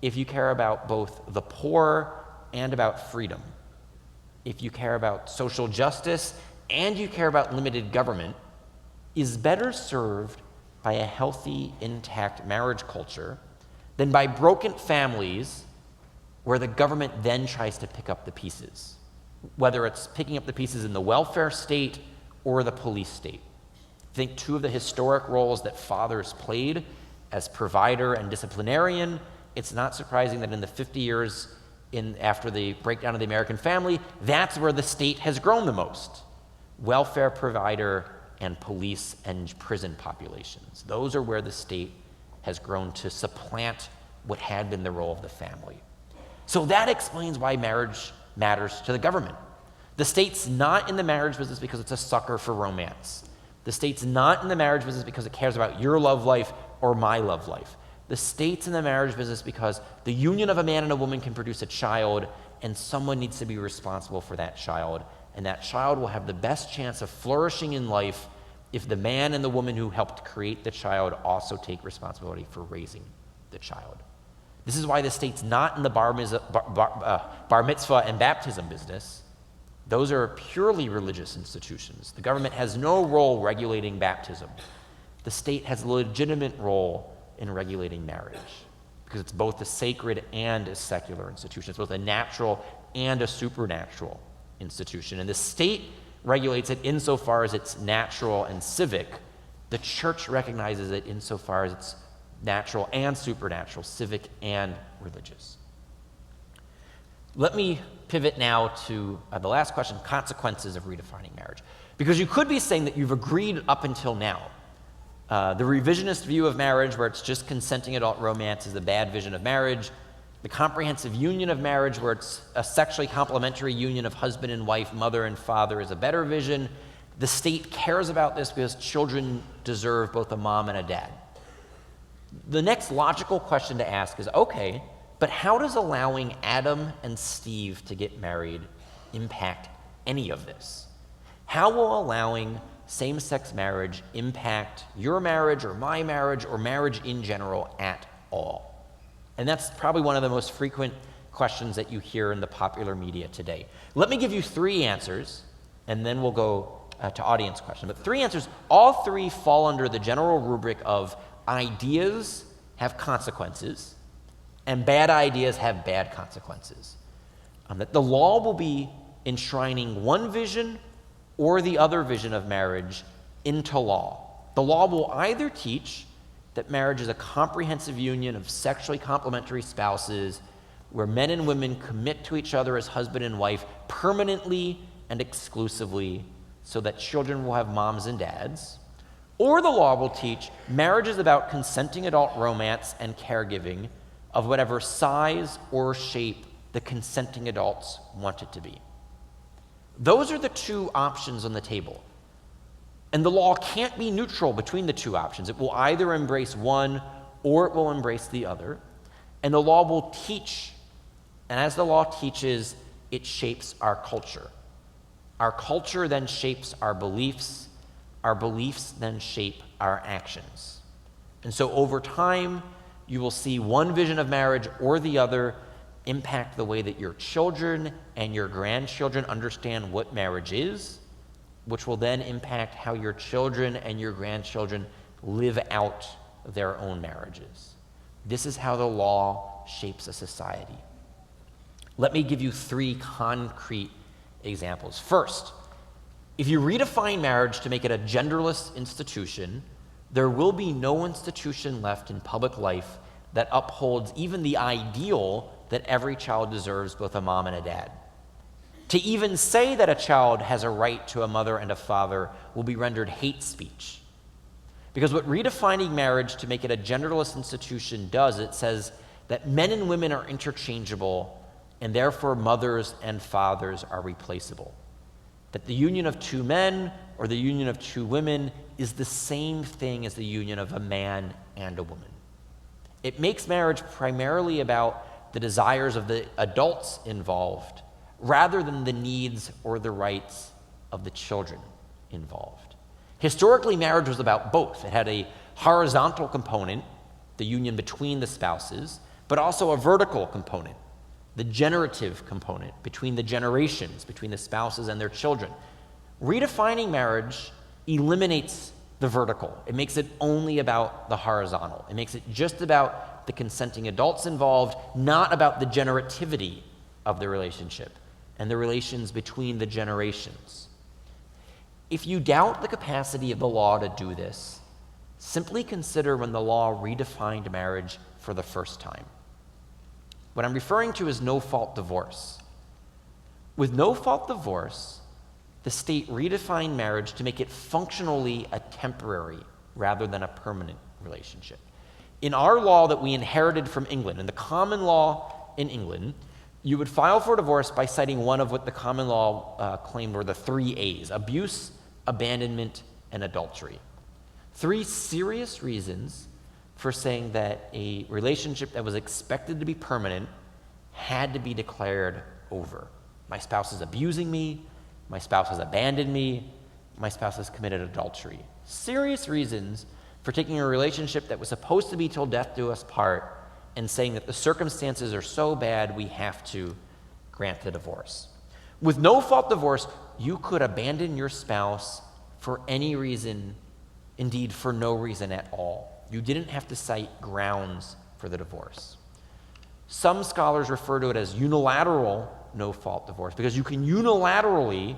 if you care about both the poor and about freedom, if you care about social justice and you care about limited government, is better served by a healthy, intact marriage culture than by broken families where the government then tries to pick up the pieces, whether it's picking up the pieces in the welfare state or the police state. I think 2 of the historic roles that fathers played as provider and disciplinarian, it's not surprising that in the 50 years after the breakdown of the American family, that's where the state has grown the most. Welfare provider and police and prison populations. Those are where the state has grown to supplant what had been the role of the family. So that explains why marriage matters to the government. The state's not in the marriage business because it's a sucker for romance. The state's not in the marriage business because it cares about your love life or my love life. The state's in the marriage business because the union of a man and a woman can produce a child, and someone needs to be responsible for that child, and that child will have the best chance of flourishing in life if the man and the woman who helped create the child also take responsibility for raising the child. This is why the state's not in the bar mitzvah and baptism business. Those are purely religious institutions. The government has no role regulating baptism. The state has a legitimate role in regulating marriage because it's both a sacred and a secular institution. It's both a natural and a supernatural institution. And the state regulates it insofar as it's natural and civic. The church recognizes it insofar as it's natural and supernatural, civic and religious. Let me pivot now to the last question, consequences of redefining marriage. Because you could be saying that you've agreed up until now. The revisionist view of marriage, where it's just consenting adult romance, is a bad vision of marriage. The comprehensive union of marriage, where it's a sexually complementary union of husband and wife, mother and father, is a better vision. The state cares about this because children deserve both a mom and a dad. The next logical question to ask is, okay, but how does allowing Adam and Steve to get married impact any of this? How will allowing same-sex marriage impact your marriage or my marriage or marriage in general at all? And that's probably one of the most frequent questions that you hear in the popular media today. Let me give you 3 answers, and then we'll go to audience questions. But 3 answers, all 3 fall under the general rubric of ideas have consequences, and bad ideas have bad consequences. That the law will be enshrining one vision or the other vision of marriage into law. The law will either teach that marriage is a comprehensive union of sexually complementary spouses where men and women commit to each other as husband and wife permanently and exclusively so that children will have moms and dads. Or the law will teach marriage is about consenting adult romance and caregiving of whatever size or shape the consenting adults want it to be. Those are the two options on the table. And the law can't be neutral between the two options. It will either embrace one or it will embrace the other. And the law will teach. And as the law teaches, it shapes our culture. Our culture then shapes our beliefs. Our beliefs then shape our actions. And so over time, you will see one vision of marriage or the other impact the way that your children and your grandchildren understand what marriage is, which will then impact how your children and your grandchildren live out their own marriages. This is how the law shapes a society. Let me give you 3 concrete examples. First, if you redefine marriage to make it a genderless institution, there will be no institution left in public life that upholds even the ideal that every child deserves both a mom and a dad. To even say that a child has a right to a mother and a father will be rendered hate speech. Because what redefining marriage to make it a genderless institution does, it says that men and women are interchangeable and therefore mothers and fathers are replaceable. That the union of 2 men or the union of 2 women is the same thing as the union of a man and a woman. It makes marriage primarily about the desires of the adults involved rather than the needs or the rights of the children involved. Historically, marriage was about both. It had a horizontal component, the union between the spouses, but also a vertical component, the generative component between the generations, between the spouses and their children. Redefining marriage eliminates the vertical. It makes it only about the horizontal. It makes it just about the consenting adults involved, not about the generativity of the relationship and the relations between the generations. If you doubt the capacity of the law to do this, simply consider when the law redefined marriage for the first time. What I'm referring to is no-fault divorce. With no-fault divorce, the state redefined marriage to make it functionally a temporary rather than a permanent relationship. In our law that we inherited from England, in the common law in England, you would file for divorce by citing one of what the common law claimed were the 3 A's: abuse, abandonment, and adultery. 3 serious reasons for saying that a relationship that was expected to be permanent had to be declared over. My spouse is abusing me, my spouse has abandoned me, my spouse has committed adultery. Serious reasons for taking a relationship that was supposed to be till death do us part and saying that the circumstances are so bad we have to grant the divorce. With no-fault divorce, you could abandon your spouse for any reason, indeed for no reason at all. You didn't have to cite grounds for the divorce. Some scholars refer to it as unilateral no-fault divorce because you can unilaterally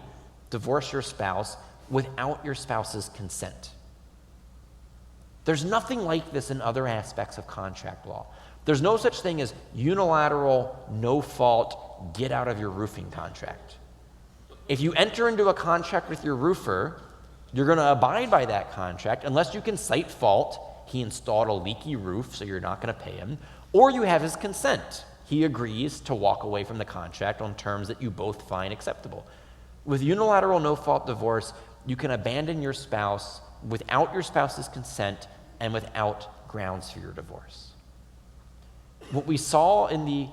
divorce your spouse without your spouse's consent. There's nothing like this in other aspects of contract law. There's no such thing as unilateral, no-fault, get out of your roofing contract. If you enter into a contract with your roofer, you're going to abide by that contract unless you can cite fault. He installed a leaky roof, so you're not going to pay him, or you have his consent. He agrees to walk away from the contract on terms that you both find acceptable. With unilateral no-fault divorce, you can abandon your spouse without your spouse's consent and without grounds for your divorce. What we saw in the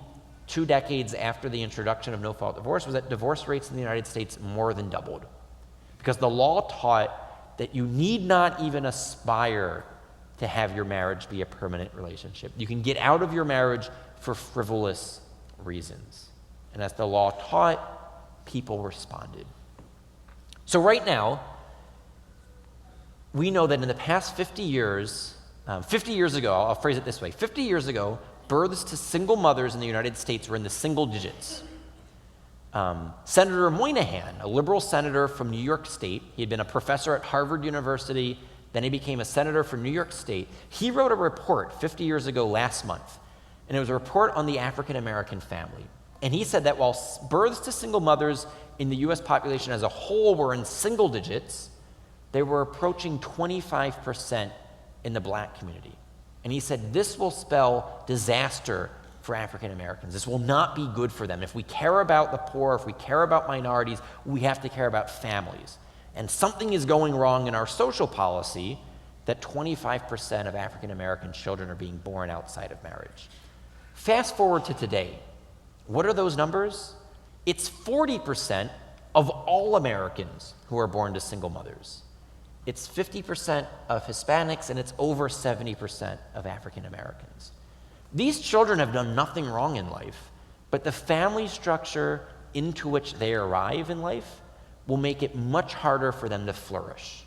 2 decades after the introduction of no-fault divorce was that divorce rates in the United States more than doubled because the law taught that you need not even aspire to have your marriage be a permanent relationship. You can get out of your marriage for frivolous reasons. And as the law taught, people responded. So right now, we know that in the past 50 years ago, I'll phrase it this way, 50 years ago, births to single mothers in the United States were in the single digits. Senator Moynihan, a liberal senator from New York State, he had been a professor at Harvard University, then he became a senator for New York State. He wrote a report 50 years ago last month, and it was a report on the African American family. And he said that while births to single mothers in the U.S. population as a whole were in single digits, they were approaching 25% in the black community. And he said this will spell disaster for African Americans. This will not be good for them. If we care about the poor, if we care about minorities, we have to care about families. And something is going wrong in our social policy that 25% of African American children are being born outside of marriage. Fast forward to today. What are those numbers? It's 40% of all Americans who are born to single mothers. It's 50% of Hispanics, and it's over 70% of African Americans. These children have done nothing wrong in life, but the family structure into which they arrive in life will make it much harder for them to flourish.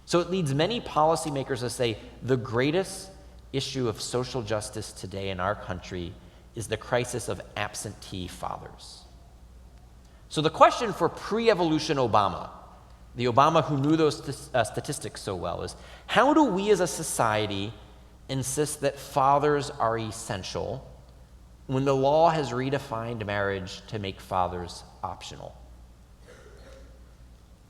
So it leads many policymakers to say the greatest issue of social justice today in our country is the crisis of absentee fathers. So the question for pre-evolution Obama, the Obama who knew those statistics so well, is how do we as a society insist that fathers are essential when the law has redefined marriage to make fathers optional?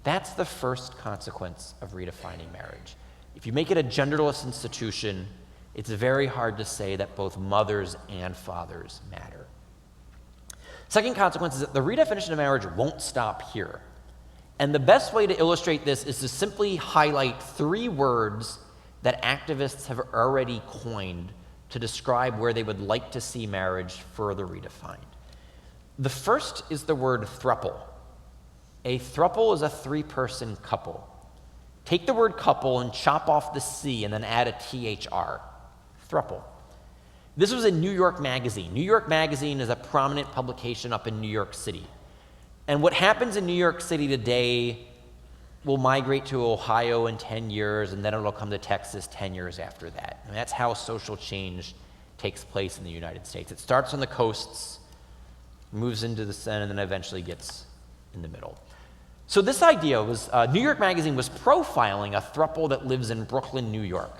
That's the first consequence of redefining marriage. If you make it a genderless institution, it's very hard to say that both mothers and fathers matter. Second consequence is that the redefinition of marriage won't stop here. And the best way to illustrate this is to simply highlight 3 words that activists have already coined to describe where they would like to see marriage further redefined. The first is the word throuple. A throuple is a 3-person couple. Take the word couple and chop off the C and then add a THR. Throuple. This was in New York Magazine. New York Magazine is a prominent publication up in New York City. And what happens in New York City today will migrate to Ohio in 10 years, and then it'll come to Texas 10 years after that. And that's how social change takes place in the United States. It starts on the coasts, moves into the center, and then eventually gets in the middle. So this idea was, New York Magazine was profiling a throuple that lives in Brooklyn, New York.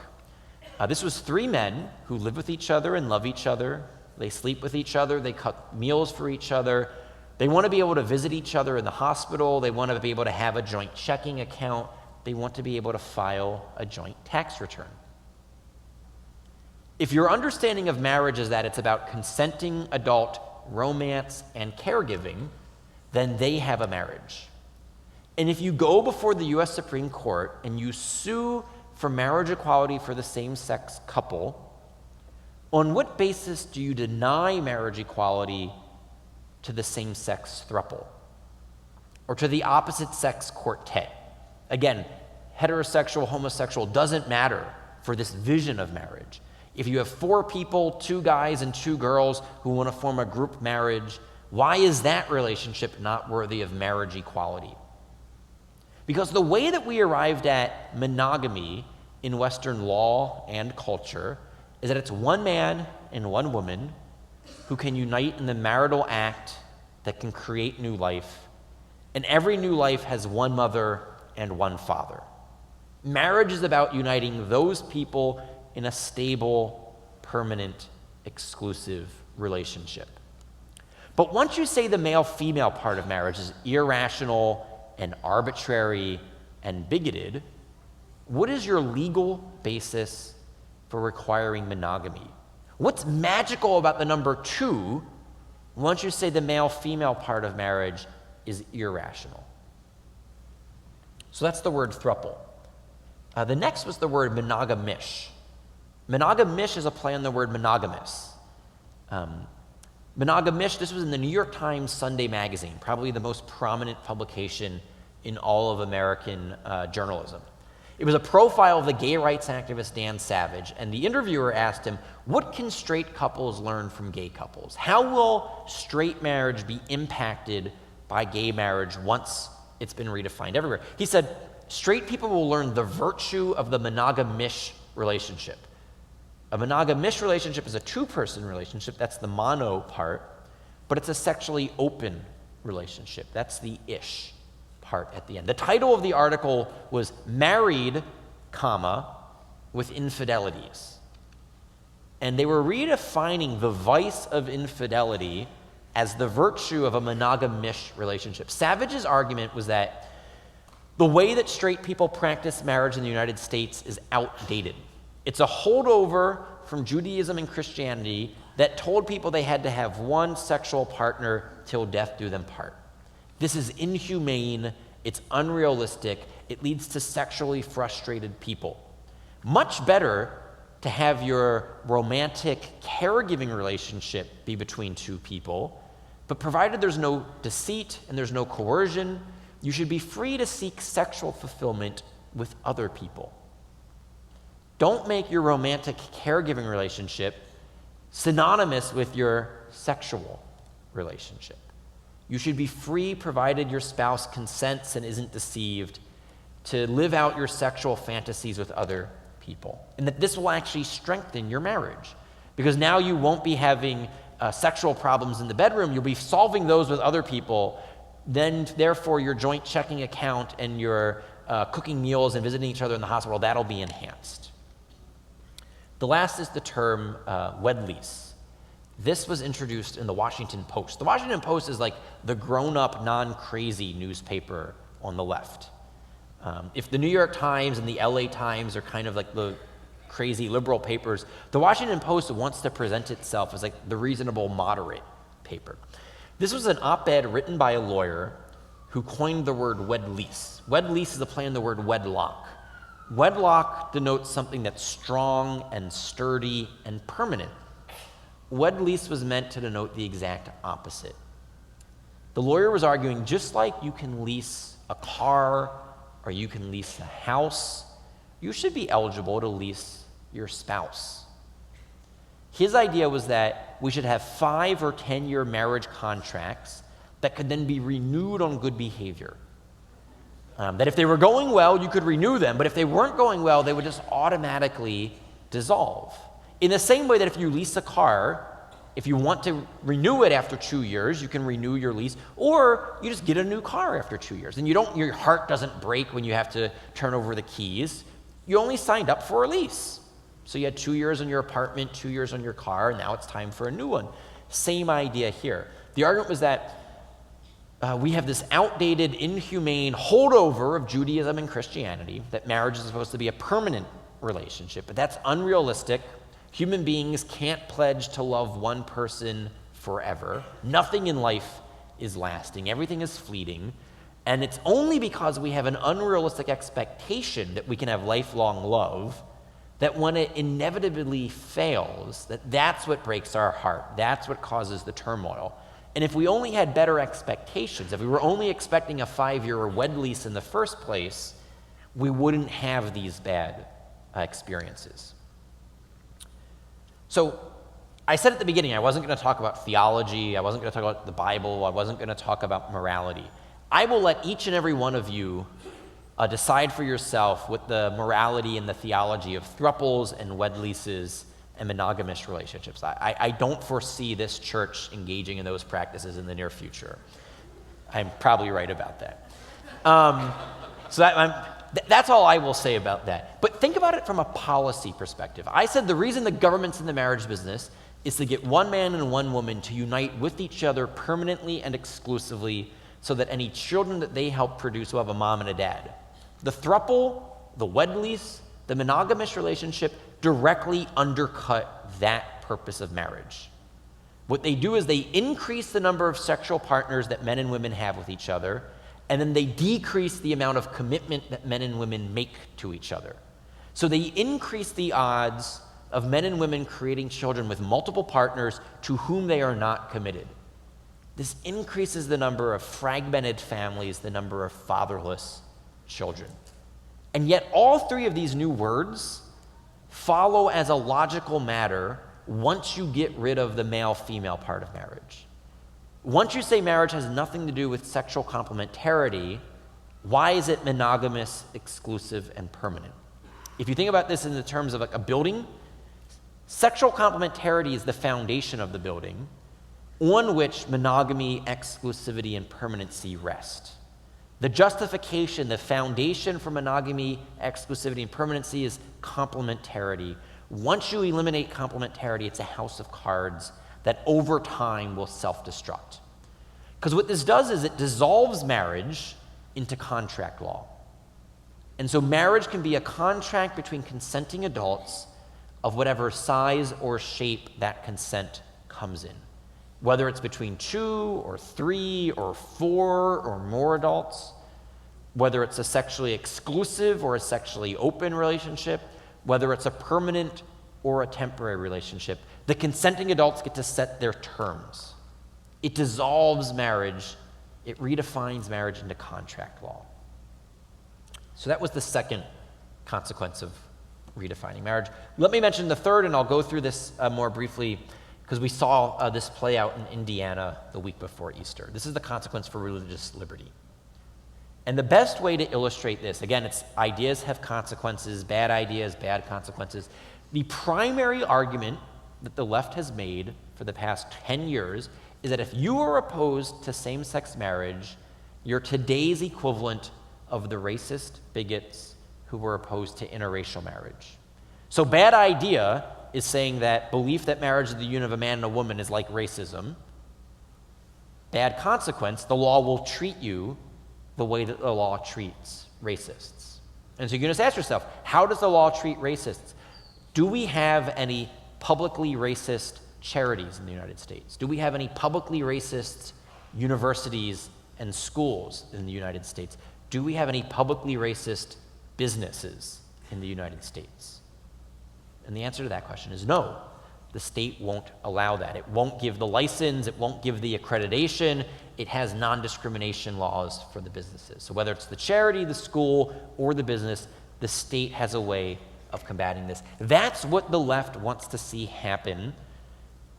This was 3 men who live with each other and love each other. They sleep with each other. They cook meals for each other. They want to be able to visit each other in the hospital. They want to be able to have a joint checking account. They want to be able to file a joint tax return. If your understanding of marriage is that it's about consenting adult romance and caregiving, then they have a marriage. And if you go before the U.S. Supreme Court and you sue for marriage equality for the same-sex couple, on what basis do you deny marriage equality to the same-sex throuple or to the opposite-sex quartet? Again, heterosexual, homosexual doesn't matter for this vision of marriage. If you have 4 people, 2 guys and 2 girls who want to form a group marriage, why is that relationship not worthy of marriage equality? Because the way that we arrived at monogamy in Western law and culture is that it's 1 man and 1 woman who can unite in the marital act that can create new life, and every new life has 1 mother and 1 father. Marriage is about uniting those people in a stable, permanent, exclusive relationship. But once you say the male-female part of marriage is irrational and arbitrary and bigoted, what is your legal basis for requiring monogamy? What's magical about the number 2 once you say the male-female part of marriage is irrational? So that's the word throuple. The next was the word monogamish. Monogamish is a play on the word monogamous. Monogamish, this was in the New York Times Sunday magazine, probably the most prominent publication in all of American journalism. It was a profile of the gay rights activist Dan Savage, and the interviewer asked him, what can straight couples learn from gay couples? How will straight marriage be impacted by gay marriage once it's been redefined everywhere? He said, straight people will learn the virtue of the monogamish relationship. A monogamish relationship is a 2-person relationship, that's the mono part, but it's a sexually open relationship, that's the ish part at the end. The title of the article was Married, with Infidelities. And they were redefining the vice of infidelity as the virtue of a monogamish relationship. Savage's argument was that the way that straight people practice marriage in the United States is outdated. It's a holdover from Judaism and Christianity that told people they had to have one sexual partner till death do them part. This is inhumane, it's unrealistic, it leads to sexually frustrated people. Much better to have your romantic caregiving relationship be between two people, but provided there's no deceit and there's no coercion, you should be free to seek sexual fulfillment with other people. Don't make your romantic caregiving relationship synonymous with your sexual relationship. You should be free, provided your spouse consents and isn't deceived, to live out your sexual fantasies with other people. And that this will actually strengthen your marriage. Because now you won't be having sexual problems in the bedroom, you'll be solving those with other people. Then, therefore, your joint checking account and your cooking meals and visiting each other in the hospital, that'll be enhanced. The last is the term wed lease. This was introduced in the Washington Post. The Washington Post is like the grown-up, non-crazy newspaper on the left. If the New York Times and the LA Times are kind of like the crazy liberal papers, the Washington Post wants to present itself as like the reasonable, moderate paper. This was an op-ed written by a lawyer who coined the word wed lease. Wed lease is a play on the word wedlock. Wedlock denotes something that's strong and sturdy and permanent. Wed lease was meant to denote the exact opposite. The lawyer was arguing, just like you can lease a car or you can lease a house, you should be eligible to lease your spouse. His idea was that we should have 5 or 10-year marriage contracts that could then be renewed on good behavior. That if they were going well, you could renew them, but if they weren't going well, they would just automatically dissolve. In the same way that if you lease a car, if you want to renew it after 2 years, you can renew your lease, or you just get a new car after 2 years. And your heart doesn't break when you have to turn over the keys. You only signed up for a lease. So you had 2 years on your apartment, 2 years on your car, and now it's time for a new one. Same idea here. The argument was that we have this outdated, inhumane holdover of Judaism and Christianity, that marriage is supposed to be a permanent relationship, but that's unrealistic. Human beings can't pledge to love one person forever. Nothing in life is lasting. Everything is fleeting. And it's only because we have an unrealistic expectation that we can have lifelong love that when it inevitably fails, that's what breaks our heart. That's what causes the turmoil. And if we only had better expectations, if we were only expecting a 5-year wed lease in the first place, we wouldn't have these bad experiences. So I said at the beginning I wasn't going to talk about theology, I wasn't going to talk about the Bible, I wasn't going to talk about morality. I will let each and every one of you decide for yourself what the morality and the theology of thruples and wed leases and monogamous relationships. I don't foresee this church engaging in those practices in the near future. I'm probably right about that. That's all I will say about that. But think about it from a policy perspective. I said the reason the government's in the marriage business is to get one man and one woman to unite with each other permanently and exclusively so that any children that they help produce will have a mom and a dad. The throuple, the wed lease, the monogamous relationship directly undercut that purpose of marriage. What they do is they increase the number of sexual partners that men and women have with each other, and then they decrease the amount of commitment that men and women make to each other. So they increase the odds of men and women creating children with multiple partners to whom they are not committed. This increases the number of fragmented families, the number of fatherless children. And yet all 3 of these new words follow as a logical matter once you get rid of the male-female part of marriage. Once you say marriage has nothing to do with sexual complementarity, why is it monogamous, exclusive, and permanent? If you think about this in the terms of like a building, sexual complementarity is the foundation of the building on which monogamy, exclusivity, and permanency rest. The justification, the foundation for monogamy, exclusivity, and permanency is complementarity. Once you eliminate complementarity, it's a house of cards that over time will self-destruct. Because what this does is it dissolves marriage into contract law. And so marriage can be a contract between consenting adults of whatever size or shape that consent comes in, whether it's between 2 or 3 or 4 or more adults, whether it's a sexually exclusive or a sexually open relationship, whether it's a permanent or a temporary relationship. The consenting adults get to set their terms. It dissolves marriage. It redefines marriage into contract law. So that was the second consequence of redefining marriage. Let me mention the third, and I'll go through this more briefly, because we saw this play out in Indiana the week before Easter. This is the consequence for religious liberty. And the best way to illustrate this, again, it's ideas have consequences, bad ideas, bad consequences. The primary argument that the left has made for the past 10 years is that if you are opposed to same-sex marriage, you're today's equivalent of the racist bigots who were opposed to interracial marriage. So bad idea is saying that belief that marriage is the union of a man and a woman is like racism. Bad consequence, the law will treat you the way that the law treats racists. And so you can just ask yourself, how does the law treat racists? Do we have any publicly racist charities in the United States? Do we have any publicly racist universities and schools in the United States? Do we have any publicly racist businesses in the United States? And the answer to that question is no. The state won't allow that. It won't give the license. It won't give the accreditation. It has non-discrimination laws for the businesses. So whether it's the charity, the school, or the business, the state has a way of combating this. That's what the left wants to see happen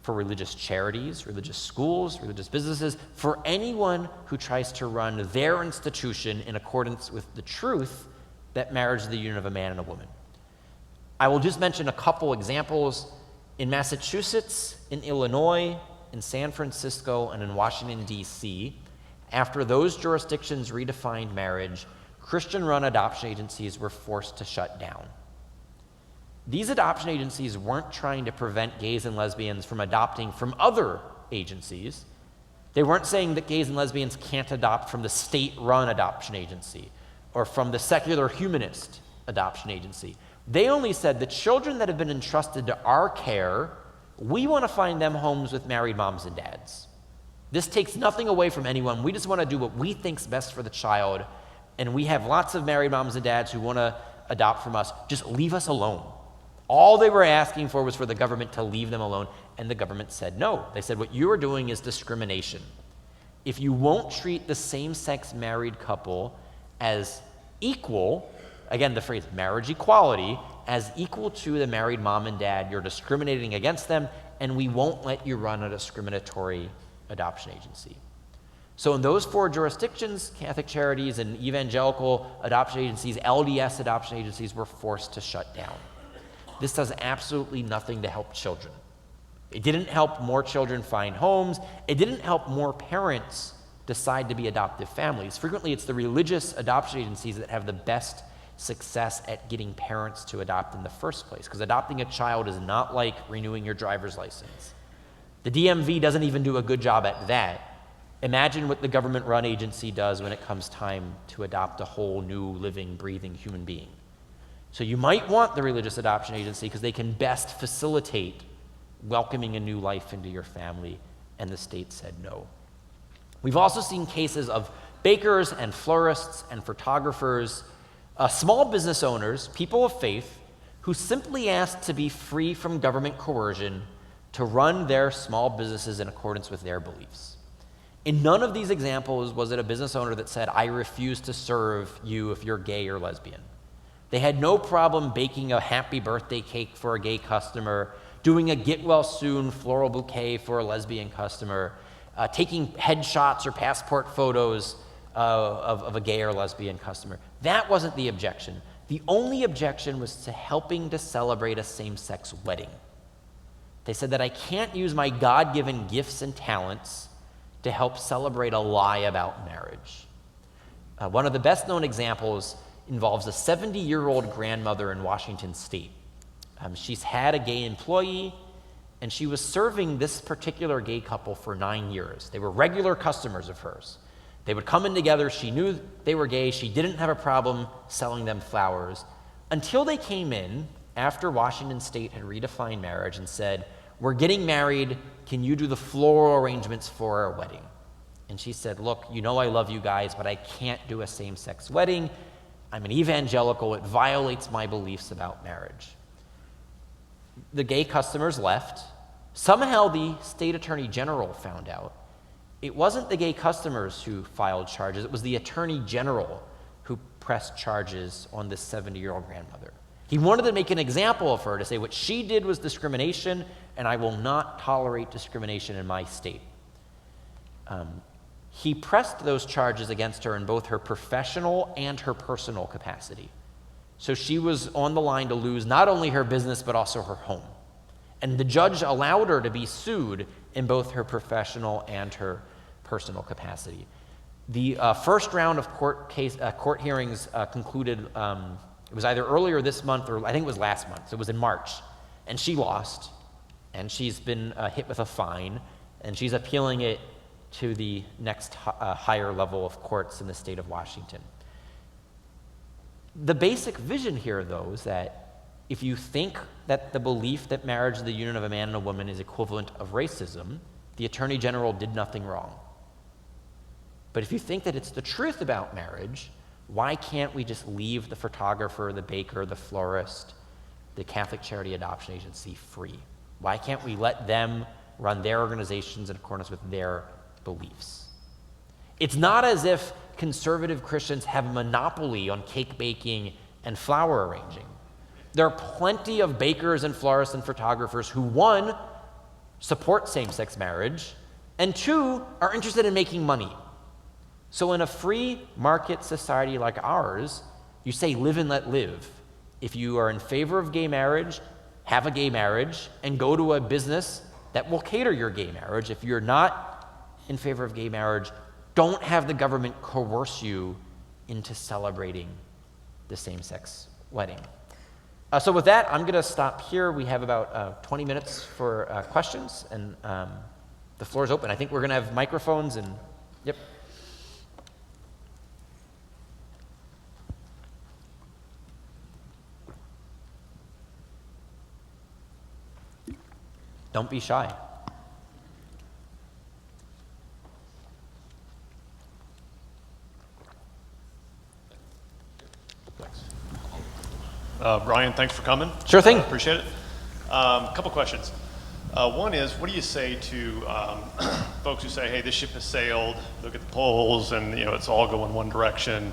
for religious charities, religious schools, religious businesses, for anyone who tries to run their institution in accordance with the truth that marriage is the union of a man and a woman. I will just mention a couple examples. In Massachusetts, in Illinois, in San Francisco, and in Washington, D.C., after those jurisdictions redefined marriage, Christian-run adoption agencies were forced to shut down. These adoption agencies weren't trying to prevent gays and lesbians from adopting from other agencies. They weren't saying that gays and lesbians can't adopt from the state-run adoption agency or from the secular humanist adoption agency. They only said the children that have been entrusted to our care, we want to find them homes with married moms and dads. This takes nothing away from anyone. We just want to do what we think's best for the child, and we have lots of married moms and dads who want to adopt from us. Just leave us alone. All they were asking for was for the government to leave them alone, and the government said no. They said what you are doing is discrimination. If you won't treat the same-sex married couple as equal, again, the phrase marriage equality, as equal to the married mom and dad, you're discriminating against them, and we won't let you run a discriminatory adoption agency. So in those 4 jurisdictions, Catholic charities and evangelical adoption agencies, LDS adoption agencies were forced to shut down. This does absolutely nothing to help children. It didn't help more children find homes. It didn't help more parents decide to be adoptive families. Frequently, it's the religious adoption agencies that have the best success at getting parents to adopt in the first place, because adopting a child is not like renewing your driver's license. The DMV doesn't even do a good job at that. Imagine what the government-run agency does when it comes time to adopt a whole new living, breathing human being. So you might want the religious adoption agency because they can best facilitate welcoming a new life into your family, and the state said no. We've also seen cases of bakers and florists and photographers, small business owners, people of faith, who simply asked to be free from government coercion to run their small businesses in accordance with their beliefs. In none of these examples was it a business owner that said, I refuse to serve you if you're gay or lesbian. They had no problem baking a happy birthday cake for a gay customer, doing a get well soon floral bouquet for a lesbian customer, taking headshots or passport photos of a gay or lesbian customer. That wasn't the objection. The only objection was to helping to celebrate a same-sex wedding. They said that I can't use my God-given gifts and talents to help celebrate a lie about marriage. One of the best-known examples involves a 70-year-old grandmother in Washington State. She's had a gay employee, and she was serving this particular gay couple for 9 years. They were regular customers of hers. They would come in together. She knew they were gay. She didn't have a problem selling them flowers until they came in after Washington State had redefined marriage and said, we're getting married, can you do the floral arrangements for our wedding? And she said, look, you know I love you guys, but I can't do a same-sex wedding. I'm an evangelical. It violates my beliefs about marriage. The gay customers left. Somehow the state attorney general found out. It wasn't the gay customers who filed charges. It was the attorney general who pressed charges on this 70-year-old grandmother. He wanted to make an example of her, to say what she did was discrimination, and I will not tolerate discrimination in my state. He pressed those charges against her in both her professional and her personal capacity. So she was on the line to lose not only her business, but also her home. And the judge allowed her to be sued in both her professional and her personal capacity. The first round of court hearings concluded, it was either earlier this month or I think it was last month, so it was in March. And she lost, and she's been hit with a fine, and she's appealing it to the next higher level of courts in the state of Washington. The basic vision here, though, is that if you think that the belief that marriage is the union of a man and a woman is equivalent of racism, the Attorney General did nothing wrong. But if you think that it's the truth about marriage, why can't we just leave the photographer, the baker, the florist, the Catholic Charity Adoption Agency free? Why can't we let them run their organizations in accordance with their beliefs? It's not as if conservative Christians have a monopoly on cake baking and flower arranging. There are plenty of bakers and florists and photographers who, one, support same-sex marriage, and two, are interested in making money. So in a free market society like ours, you say live and let live. If you are in favor of gay marriage, have a gay marriage, and go to a business that will cater your gay marriage. If you're not in favor of gay marriage, don't have the government coerce you into celebrating the same-sex wedding. So with that, I'm going to stop here. We have about 20 minutes for questions, and the floor is open. I think we're going to have microphones, and yep. Don't be shy. Brian, thanks for coming. Sure thing. Appreciate it. A couple questions. One is, what do you say to folks who say, hey, this ship has sailed, look at the polls, and it's all going one direction.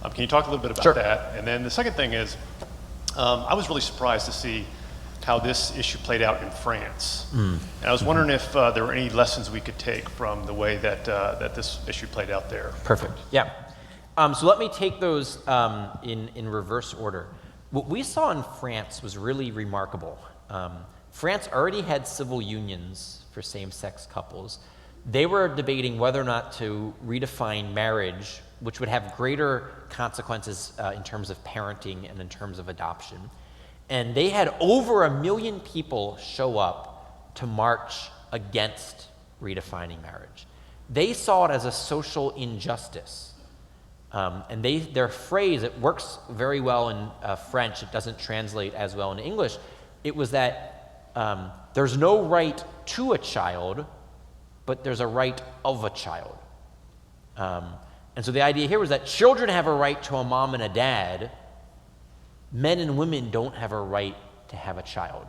Can you talk a little bit about Sure. that? And then the second thing is, I was really surprised to see how this issue played out in France. And I was wondering if there were any lessons we could take from the way that this issue played out there. Perfect. Yeah. So let me take those in reverse order. What we saw in France was really remarkable. France already had civil unions for same-sex couples. They were debating whether or not to redefine marriage, which would have greater consequences in terms of parenting and in terms of adoption. And they had over 1 million people show up to march against redefining marriage. They saw it as a social injustice. And their phrase, it works very well in French, it doesn't translate as well in English. It was that there's no right to a child, but there's a right of a child. And so the idea here was that children have a right to a mom and a dad. Men and women don't have a right to have a child.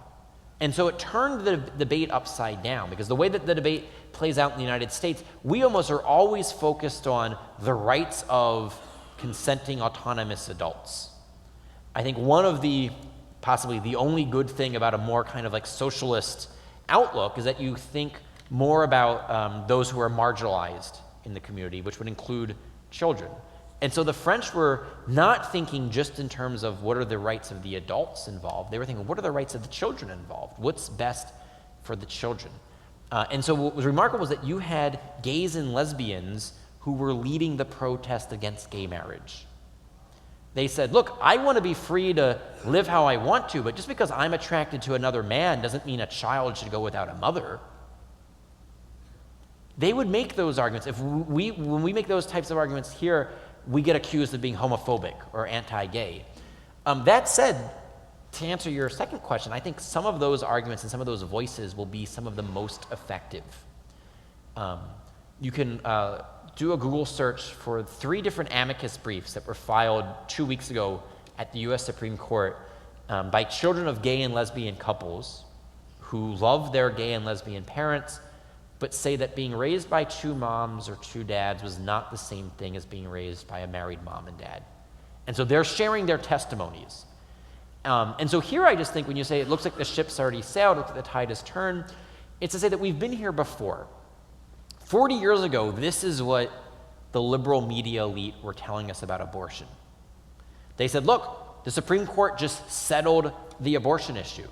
And so it turned the debate upside down, because the way that the debate plays out in the United States, we almost are always focused on the rights of consenting autonomous adults. I think one of possibly the only good thing about a more kind of like socialist outlook is that you think more about those who are marginalized in the community, which would include children. And so the French were not thinking just in terms of what are the rights of the adults involved. They were thinking, what are the rights of the children involved? What's best for the children? And so what was remarkable was that you had gays and lesbians who were leading the protest against gay marriage. They said, look, I want to be free to live how I want to, but just because I'm attracted to another man doesn't mean a child should go without a mother. They would make those arguments. When we make those types of arguments here, we get accused of being homophobic or anti-gay. That said, To answer your second question, I think some of those arguments and some of those voices will be some of the most effective. You can do a Google search for 3 different amicus briefs that were filed 2 weeks ago at the US Supreme Court by children of gay and lesbian couples who love their gay and lesbian parents, but say that being raised by 2 moms or 2 dads was not the same thing as being raised by a married mom and dad. And so they're sharing their testimonies. And so here I just think when you say it looks like the ship's already sailed, it looks like the tide has turned, it's to say that we've been here before. 40 years ago, this is what the liberal media elite were telling us about abortion. They said, look, the Supreme Court just settled the abortion issue.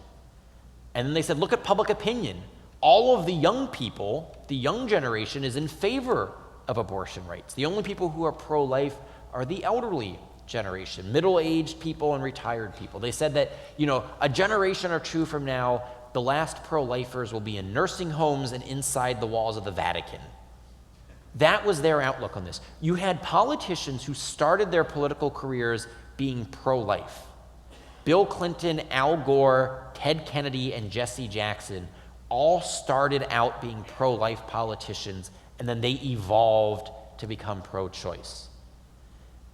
And then they said, look at public opinion. All of the young people, the young generation, is in favor of abortion rights. The only people who are pro-life are the elderly generation, middle-aged people and retired people. They said that, a generation or 2 from now, the last pro-lifers will be in nursing homes and inside the walls of the Vatican. That was their outlook on this. You had politicians who started their political careers being pro-life. Bill Clinton, Al Gore, Ted Kennedy, and Jesse Jackson all started out being pro-life politicians, and then they evolved to become pro-choice.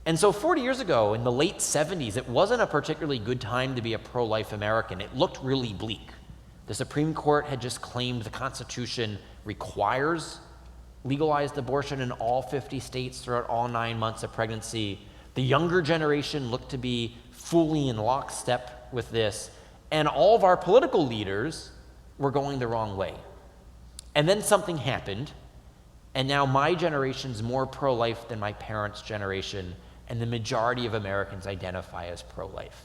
And so 40 years ago, in the late 70s, it wasn't a particularly good time to be a pro-life American. It looked really bleak. The Supreme Court had just claimed the Constitution requires legalized abortion in all 50 states throughout all 9 months of pregnancy. The younger generation looked to be fully in lockstep with this, and all of our political leaders were going the wrong way. And then something happened, and now my generation's more pro-life than my parents' generation, and the majority of Americans identify as pro-life.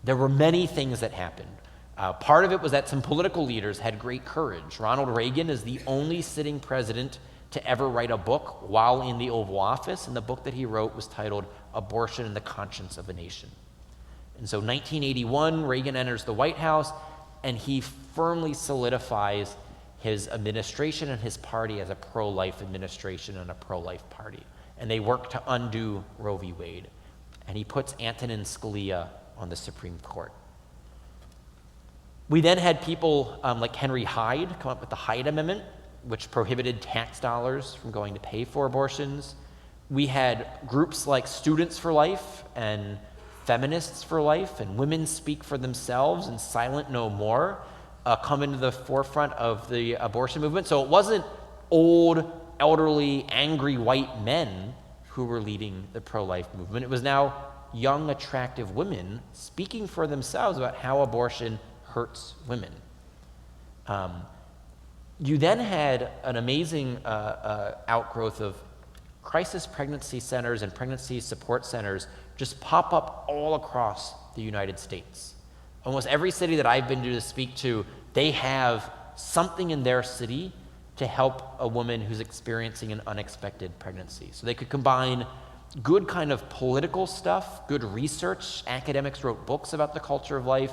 There were many things that happened. Part of it was that some political leaders had great courage. Ronald Reagan is the only sitting president to ever write a book while in the Oval Office, and the book that he wrote was titled Abortion and the Conscience of a Nation. And so 1981, Reagan enters the White House, and he firmly solidifies his administration and his party as a pro-life administration and a pro-life party. And they work to undo Roe v. Wade. And he puts Antonin Scalia on the Supreme Court. We then had people like Henry Hyde come up with the Hyde Amendment, which prohibited tax dollars from going to pay for abortions. We had groups like Students for Life and Feminists for Life and Women Speak for Themselves and Silent No More come into the forefront of the abortion movement. So it wasn't old, elderly, angry white men who were leading the pro-life movement. It was now young, attractive women speaking for themselves about how abortion hurts women. You then had an amazing outgrowth of crisis pregnancy centers and pregnancy support centers just pop up all across the United States. Almost every city that I've been to speak to, they have something in their city to help a woman who's experiencing an unexpected pregnancy. So they could combine good kind of political stuff, good research, academics wrote books about the culture of life,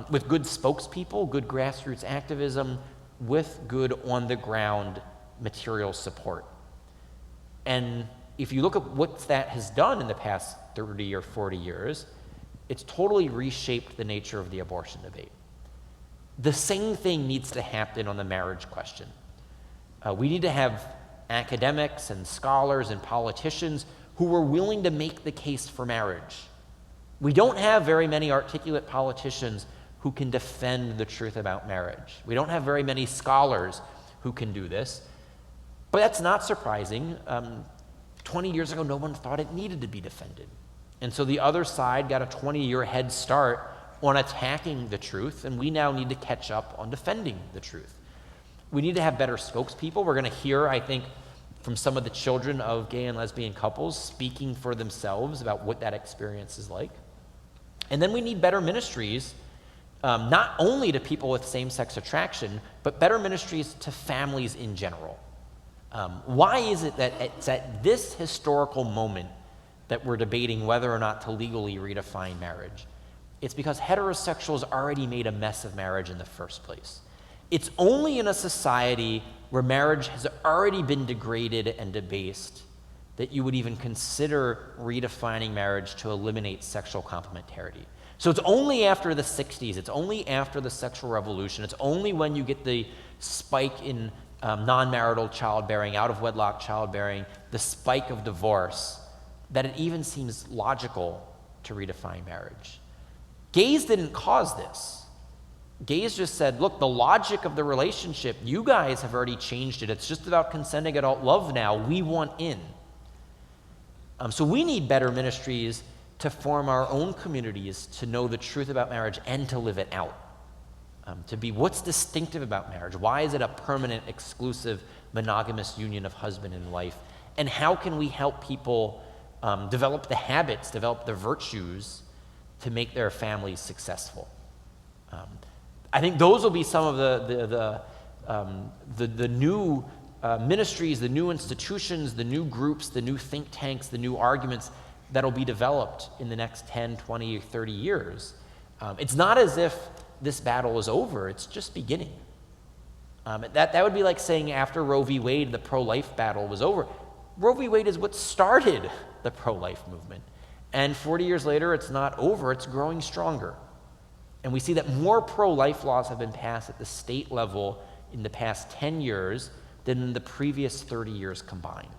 with good spokespeople, good grassroots activism, with good on-the-ground material support. And if you look at what that has done in the past 30 or 40 years, it's totally reshaped the nature of the abortion debate. The same thing needs to happen on the marriage question. We need to have academics and scholars and politicians who are willing to make the case for marriage. We don't have very many articulate politicians who can defend the truth about marriage. We don't have very many scholars who can do this. But that's not surprising. 20 years ago, no one thought it needed to be defended. And so the other side got a 20-year head start on attacking the truth, and we now need to catch up on defending the truth. We need to have better spokespeople. We're going to hear, I think, from some of the children of gay and lesbian couples speaking for themselves about what that experience is like. And then we need better ministries, not only to people with same-sex attraction, but better ministries to families in general. Why is it that it's at this historical moment that we're debating whether or not to legally redefine marriage? It's because heterosexuals already made a mess of marriage in the first place. It's only in a society where marriage has already been degraded and debased that you would even consider redefining marriage to eliminate sexual complementarity. So it's only after the 60s, it's only after the sexual revolution, it's only when you get the spike in non-marital childbearing, out-of-wedlock childbearing, the spike of divorce, that it even seems logical to redefine marriage. Gays didn't cause this. Gays just said, look, the logic of the relationship, you guys have already changed it. It's just about consenting adult love now. We want in. So we need better ministries to form our own communities, to know the truth about marriage and to live it out. To be what's distinctive about marriage? Why is it a permanent, exclusive, monogamous union of husband and wife? And how can we help people develop the habits, develop the virtues to make their families successful? I think those will be some of the new ministries, the new institutions, the new groups, the new think tanks, the new arguments that'll be developed in the next 10, 20, 30 years. It's not as if this battle is over, it's just beginning. That would be like saying after Roe v. Wade, the pro-life battle was over. Roe v. Wade is what started the pro-life movement. And 40 years later, it's not over, it's growing stronger. And we see that more pro-life laws have been passed at the state level in the past 10 years than in the previous 30 years combined.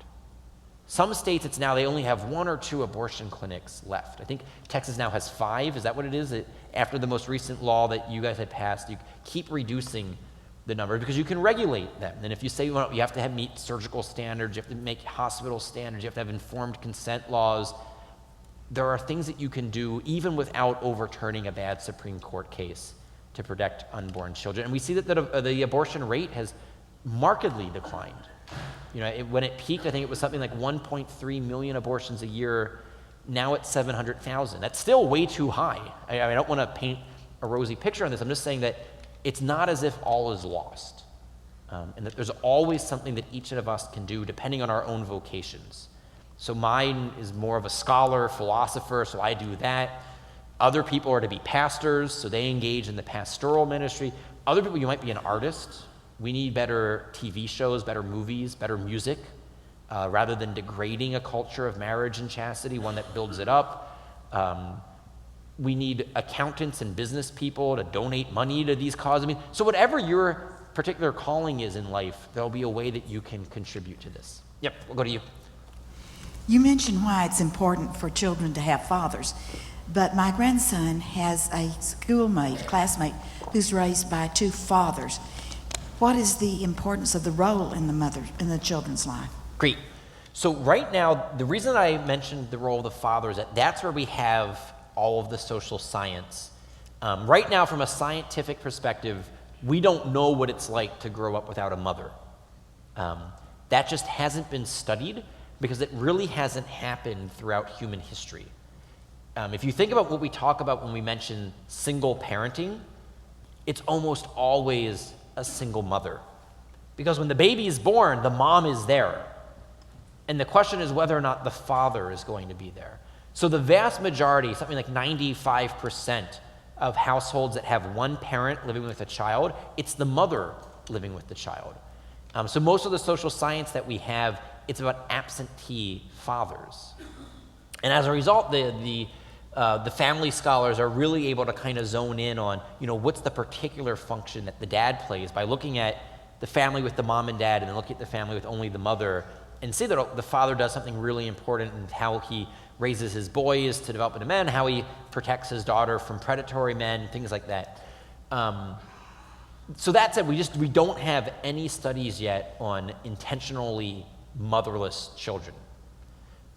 Some states, it's now they only have 1 or 2 abortion clinics left. I think Texas now has 5. Is that what it is? After the most recent law that you guys had passed, you keep reducing the number because you can regulate them. And if you say you have to meet surgical standards, you have to make hospital standards, you have to have informed consent laws, there are things that you can do even without overturning a bad Supreme Court case to protect unborn children. And we see that the abortion rate has markedly declined. When it peaked, I think it was something like 1.3 million abortions a year. Now it's 700,000. That's still way too high. I don't want to paint a rosy picture on this. I'm just saying that it's not as if all is lost. And that there's always something that each of us can do depending on our own vocations. So mine is more of a scholar, philosopher, so I do that. Other people are to be pastors, so they engage in the pastoral ministry. Other people, you might be an artist. We need better TV shows, better movies, better music, rather than degrading a culture of marriage and chastity, one that builds it up. We need accountants and business people to donate money to these causes. So whatever your particular calling is in life, there'll be a way that you can contribute to this. Yep, we'll go to you. You mentioned why it's important for children to have fathers, but my grandson has a classmate, who's raised by 2 fathers. What is the importance of the role in the children's life? Great. So right now, the reason I mentioned the role of the father is that that's where we have all of the social science. Right now, from a scientific perspective, we don't know what it's like to grow up without a mother. That just hasn't been studied because it really hasn't happened throughout human history. If you think about what we talk about when we mention single parenting, it's almost always a single mother. Because when the baby is born, the mom is there. And the question is whether or not the father is going to be there. So the vast majority, something like 95% of households that have one parent living with a child, it's the mother living with the child. So most of the social science that we have, it's about absentee fathers. And as a result, the family scholars are really able to kind of zone in on, what's the particular function that the dad plays by looking at the family with the mom and dad and then looking at the family with only the mother and see that the father does something really important in how he raises his boys to develop into men, how he protects his daughter from predatory men, things like that. So that said, we don't have any studies yet on intentionally motherless children.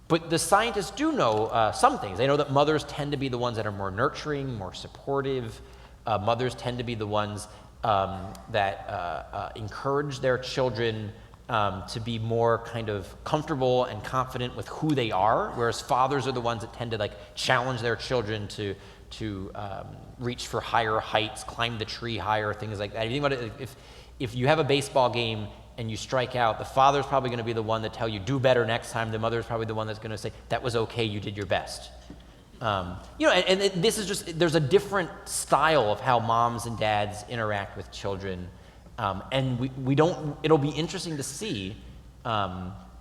But the scientists do know some things. They know that mothers tend to be the ones that are more nurturing, more supportive. Mothers tend to be the ones that encourage their children to be more kind of comfortable and confident with who they are, whereas fathers are the ones that tend to challenge their children to reach for higher heights, climb the tree higher, things like that. If you think about it, if you have a baseball game and you strike out, the father's probably going to be the one that tell you do better next time. The mother's probably the one that's going to say that was okay, you did your best. This is just, there's a different style of how moms and dads interact with children, and we don't. It'll be interesting to see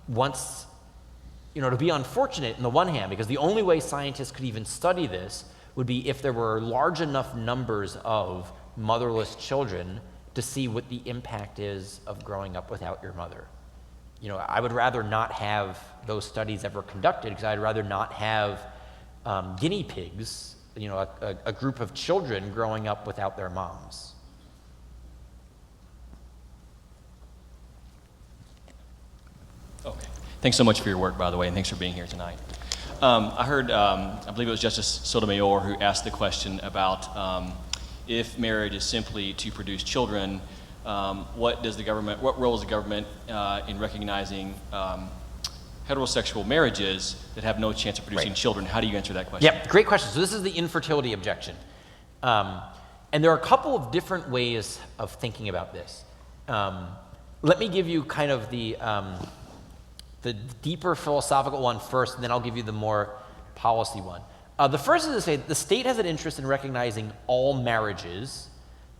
once, to be unfortunate on the one hand, because the only way scientists could even study this would be if there were large enough numbers of motherless children to see what the impact is of growing up without your mother. You know, I would rather not have those studies ever conducted, because I'd rather not have guinea pigs, you know, a group of children growing up without their moms. Okay. Thanks so much for your work, by the way, and thanks for being here tonight. I heard, I believe it was Justice Sotomayor who asked the question about if marriage is simply to produce children, what role is the government in recognizing heterosexual marriages that have no chance of producing children? How do you answer that question? Yep, great question. So this is the infertility objection. And there are a couple of different ways of thinking about this. Let me give you kind of the deeper philosophical one first, and then I'll give you the more policy one. The first is to say that the state has an interest in recognizing all marriages,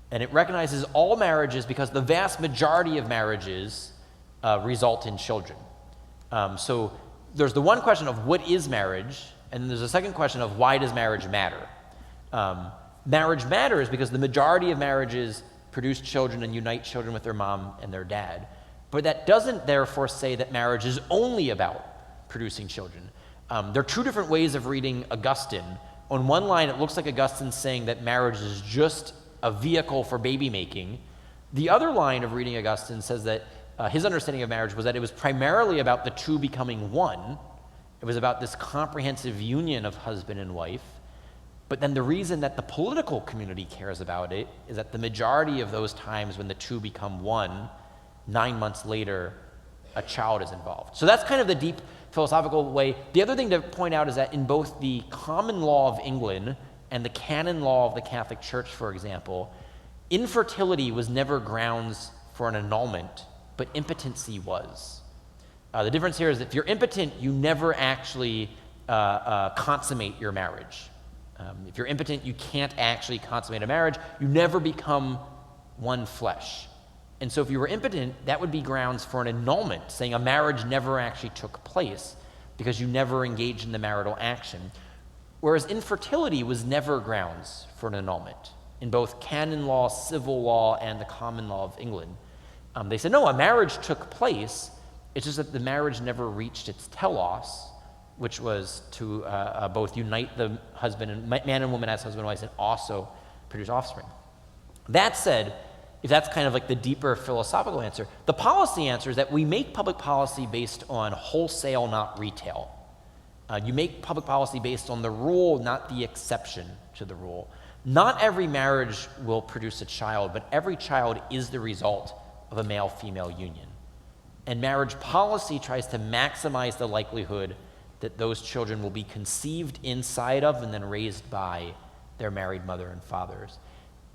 and it recognizes all marriages because the vast majority of marriages result in children. So there's the one question of what is marriage, and then there's a second question of why does marriage matter? Marriage matters because the majority of marriages produce children and unite children with their mom and their dad. But that doesn't therefore say that marriage is only about producing children. There are two different ways of reading Augustine. On one line, it looks like Augustine's saying that marriage is just a vehicle for baby making. The other line of reading Augustine says that his understanding of marriage was that it was primarily about the two becoming one. It was about this comprehensive union of husband and wife. But then the reason that the political community cares about it is that the majority of those times when the two become one, 9 months later, a child is involved. So that's kind of the deep philosophical way. The other thing to point out is that in both the common law of England and the canon law of the Catholic Church, for example, infertility was never grounds for an annulment, but impotency was. The difference here is if you're impotent, you never actually consummate your marriage. If you're impotent, you can't actually consummate a marriage. You never become one flesh. And so if you were impotent, that would be grounds for an annulment, saying a marriage never actually took place because you never engaged in the marital action. Whereas infertility was never grounds for an annulment. In both canon law, civil law, and the common law of England, they said, no, a marriage took place. It's just that the marriage never reached its telos, which was to both unite the husband and man and woman as husband and wife, and also produce offspring. That said, if that's kind of like the deeper philosophical answer, the policy answer is that we make public policy based on wholesale, not retail. You make public policy based on the rule, not the exception to the rule. Not every marriage will produce a child, but every child is the result of a male-female union. And marriage policy tries to maximize the likelihood that those children will be conceived inside of and then raised by their married mother and fathers.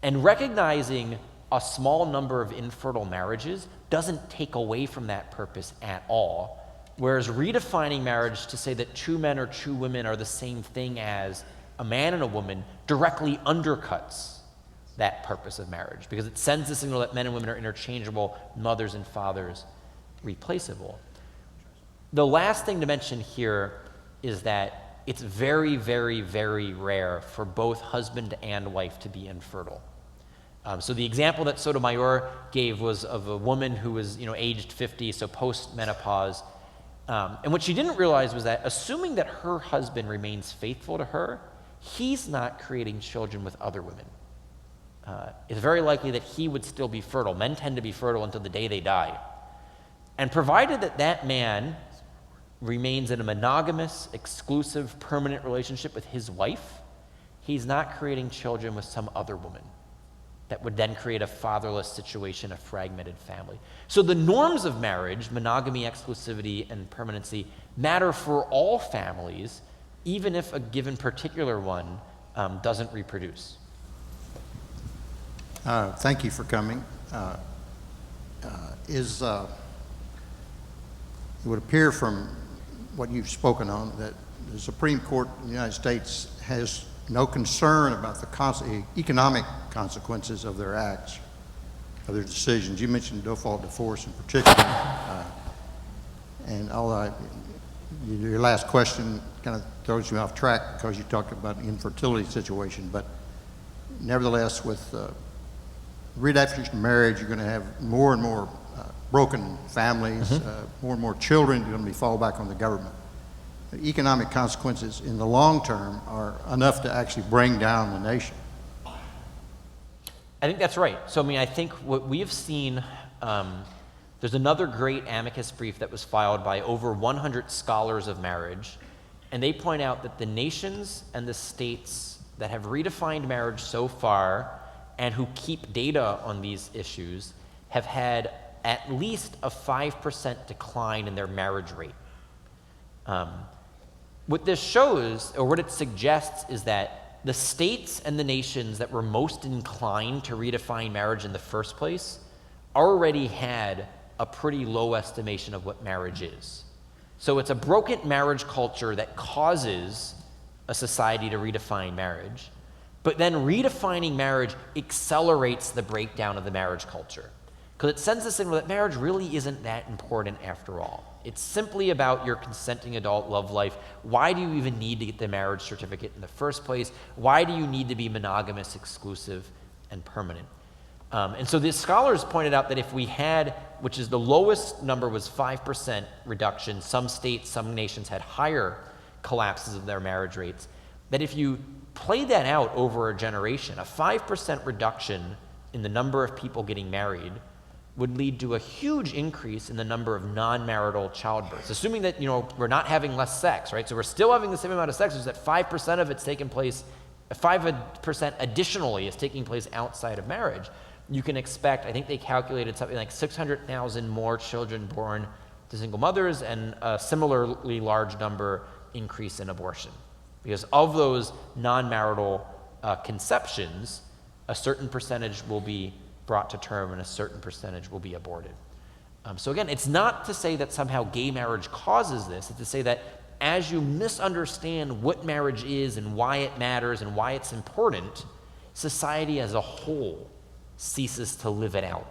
And recognizing a small number of infertile marriages doesn't take away from that purpose at all, whereas redefining marriage to say that two men or two women are the same thing as a man and a woman directly undercuts that purpose of marriage, because it sends the signal that men and women are interchangeable, mothers and fathers replaceable. The last thing to mention here is that it's very, very, very rare for both husband and wife to be infertile. So the example that Sotomayor gave was of a woman who was, aged 50, so post-menopause. And what she didn't realize was that assuming that her husband remains faithful to her, he's not creating children with other women. It's very likely that he would still be fertile. Men tend to be fertile until the day they die. And provided that that man remains in a monogamous, exclusive, permanent relationship with his wife, he's not creating children with some other woman. That would then create a fatherless situation, a fragmented family. So the norms of marriage, monogamy, exclusivity, and permanency, matter for all families, even if a given particular one doesn't reproduce. Thank you for coming. It would appear from what you've spoken on that the Supreme Court in the United States has no concern about the economic consequences of their acts, of their decisions. You mentioned no-fault divorce in particular, and Your last question kind of throws me off track because you talked about an infertility situation, but nevertheless, with redefinition of marriage, you're going to have more and more broken families, more and more children are going to fall back on the government. The economic consequences in the long term are enough to actually bring down the nation. I think that's right. So, I mean, I think what we have seen, there's another great amicus brief that was filed by over 100 scholars of marriage, and they point out that the nations and the states that have redefined marriage so far and who keep data on these issues have had at least a 5% decline in their marriage rate. What this shows, or what it suggests, is that the states and the nations that were most inclined to redefine marriage in the first place already had a pretty low estimation of what marriage is. So it's a broken marriage culture that causes a society to redefine marriage, but then redefining marriage accelerates the breakdown of the marriage culture, because it sends a signal that marriage really isn't that important after all. It's simply about your consenting adult love life. Why do you even need to get the marriage certificate in the first place? Why do you need to be monogamous, exclusive, and permanent? And so the scholars pointed out that if we had, which is the lowest number was 5% reduction, some states, some nations had higher collapses of their marriage rates, that if you play that out over a generation, a 5% reduction in the number of people getting married would lead to a huge increase in the number of non-marital childbirths, assuming that, we're not having less sex, right? So we're still having the same amount of sex, just that 5% of it's taking place, 5% additionally is taking place outside of marriage. You can expect, I think they calculated something like 600,000 more children born to single mothers and a similarly large number increase in abortion. Because of those non-marital conceptions, a certain percentage will be brought to term and a certain percentage will be aborted. So again, it's not to say that somehow gay marriage causes this. It's to say that as you misunderstand what marriage is and why it matters and why it's important, society as a whole ceases to live it out.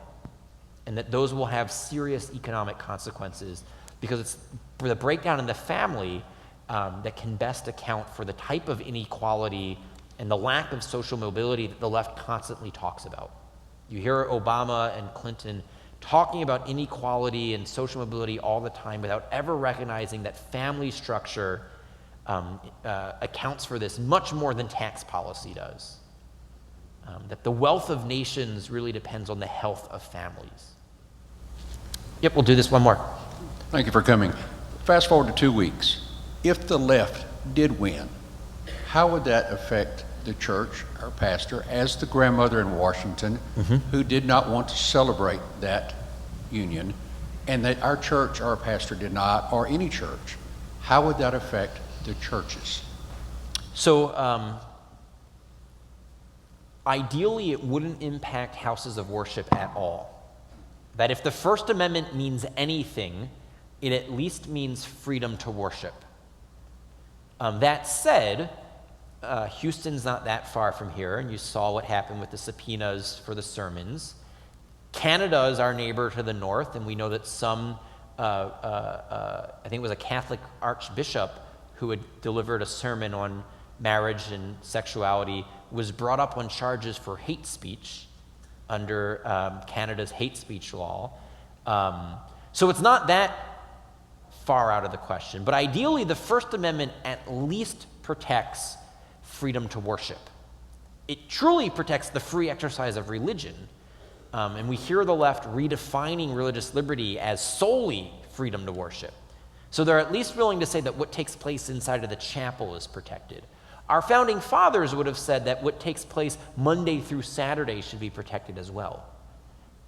And that those will have serious economic consequences, because it's for the breakdown in the family that can best account for the type of inequality and the lack of social mobility that the left constantly talks about. You hear Obama and Clinton talking about inequality and social mobility all the time without ever recognizing that family structure accounts for this much more than tax policy does. That the wealth of nations really depends on the health of families. Yep, we'll do this one more. Thank you for coming. Fast forward to 2 weeks. If the left did win, how would that affect the church, our pastor, as the grandmother in Washington, who did not want to celebrate that union, and that our church, our pastor did not, or any church? How would that affect the churches? So, ideally, it wouldn't impact houses of worship at all. That if the First Amendment means anything, it at least means freedom to worship. That said, Houston's not that far from here, and you saw what happened with the subpoenas for the sermons. Canada is our neighbor to the north, and we know that some, I think it was a Catholic archbishop who had delivered a sermon on marriage and sexuality, was brought up on charges for hate speech under Canada's hate speech law. So it's not that far out of the question. But ideally, the First Amendment at least protects freedom to worship. It truly protects the free exercise of religion. And we hear the left redefining religious liberty as solely freedom to worship. So they're at least willing to say that what takes place inside of the chapel is protected. Our founding fathers would have said that what takes place Monday through Saturday should be protected as well.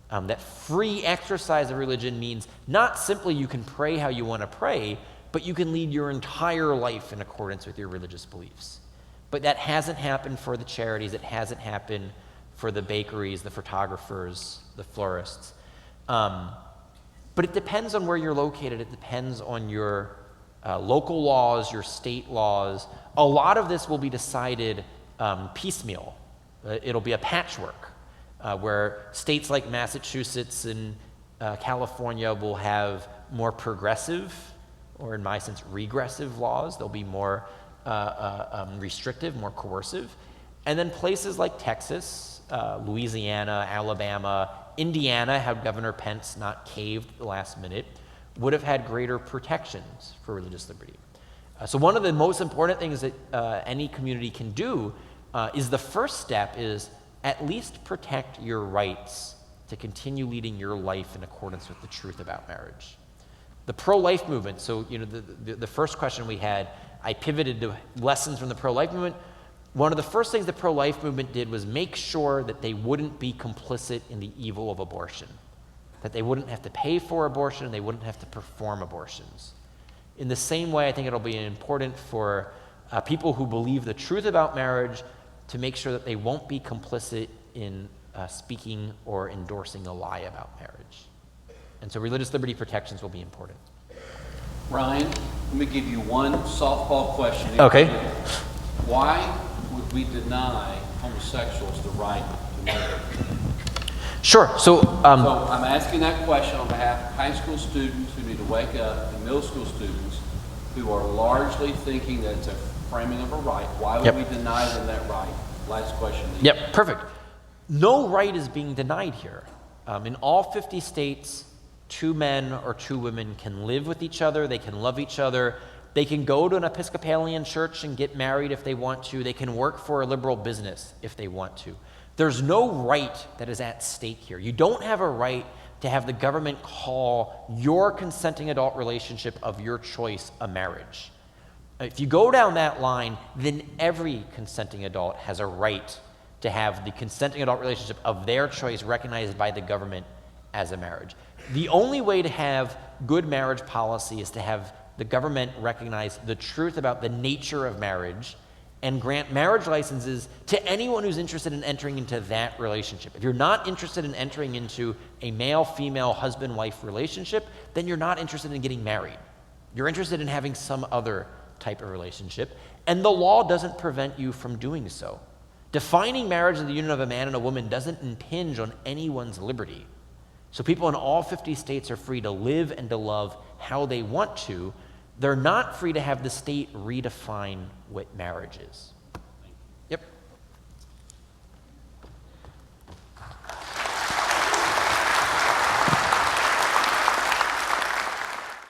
That free exercise of religion means not simply you can pray how you want to pray, but you can lead your entire life in accordance with your religious beliefs. But that hasn't happened for the charities. It hasn't happened for the bakeries, the photographers, the florists. But it depends on where you're located. It depends on your local laws, your state laws. A lot of this will be decided piecemeal. It'll be a patchwork where states like Massachusetts and California will have more progressive or in my sense, regressive laws. They'll be more restrictive, more coercive. And then places like Texas, Louisiana, Alabama, Indiana, had Governor Pence not caved at the last minute, would have had greater protections for religious liberty. So one of the most important things that any community can do is the first step is at least protect your rights to continue leading your life in accordance with the truth about marriage. The pro-life movement, so the first question we had, I pivoted to lessons from the pro-life movement. One of the first things the pro-life movement did was make sure that they wouldn't be complicit in the evil of abortion, that they wouldn't have to pay for abortion and they wouldn't have to perform abortions. In the same way, I think it'll be important for people who believe the truth about marriage to make sure that they won't be complicit in speaking or endorsing a lie about marriage. And so religious liberty protections will be important. Ryan, let me give you one softball question. Okay. Why would we deny homosexuals the right to marry? Sure. So, So I'm asking that question on behalf of high school students who need to wake up and middle school students who are largely thinking that it's a framing of a right. Why would we deny them that right? Last question. Yep, perfect. No right is being denied here. In all 50 states, 2 men or 2 women can live with each other, they can love each other, they can go to an Episcopalian church and get married if they want to, they can work for a liberal business if they want to. There's no right that is at stake here. You don't have a right to have the government call your consenting adult relationship of your choice a marriage. If you go down that line, then every consenting adult has a right to have the consenting adult relationship of their choice recognized by the government as a marriage. The only way to have good marriage policy is to have the government recognize the truth about the nature of marriage and grant marriage licenses to anyone who's interested in entering into that relationship. If you're not interested in entering into a male-female husband-wife relationship, then you're not interested in getting married. You're interested in having some other type of relationship, and the law doesn't prevent you from doing so. Defining marriage as the union of a man and a woman doesn't impinge on anyone's liberty. So people in all 50 states are free to live and to love how they want to. They're not free to have the state redefine what marriage is. Yep.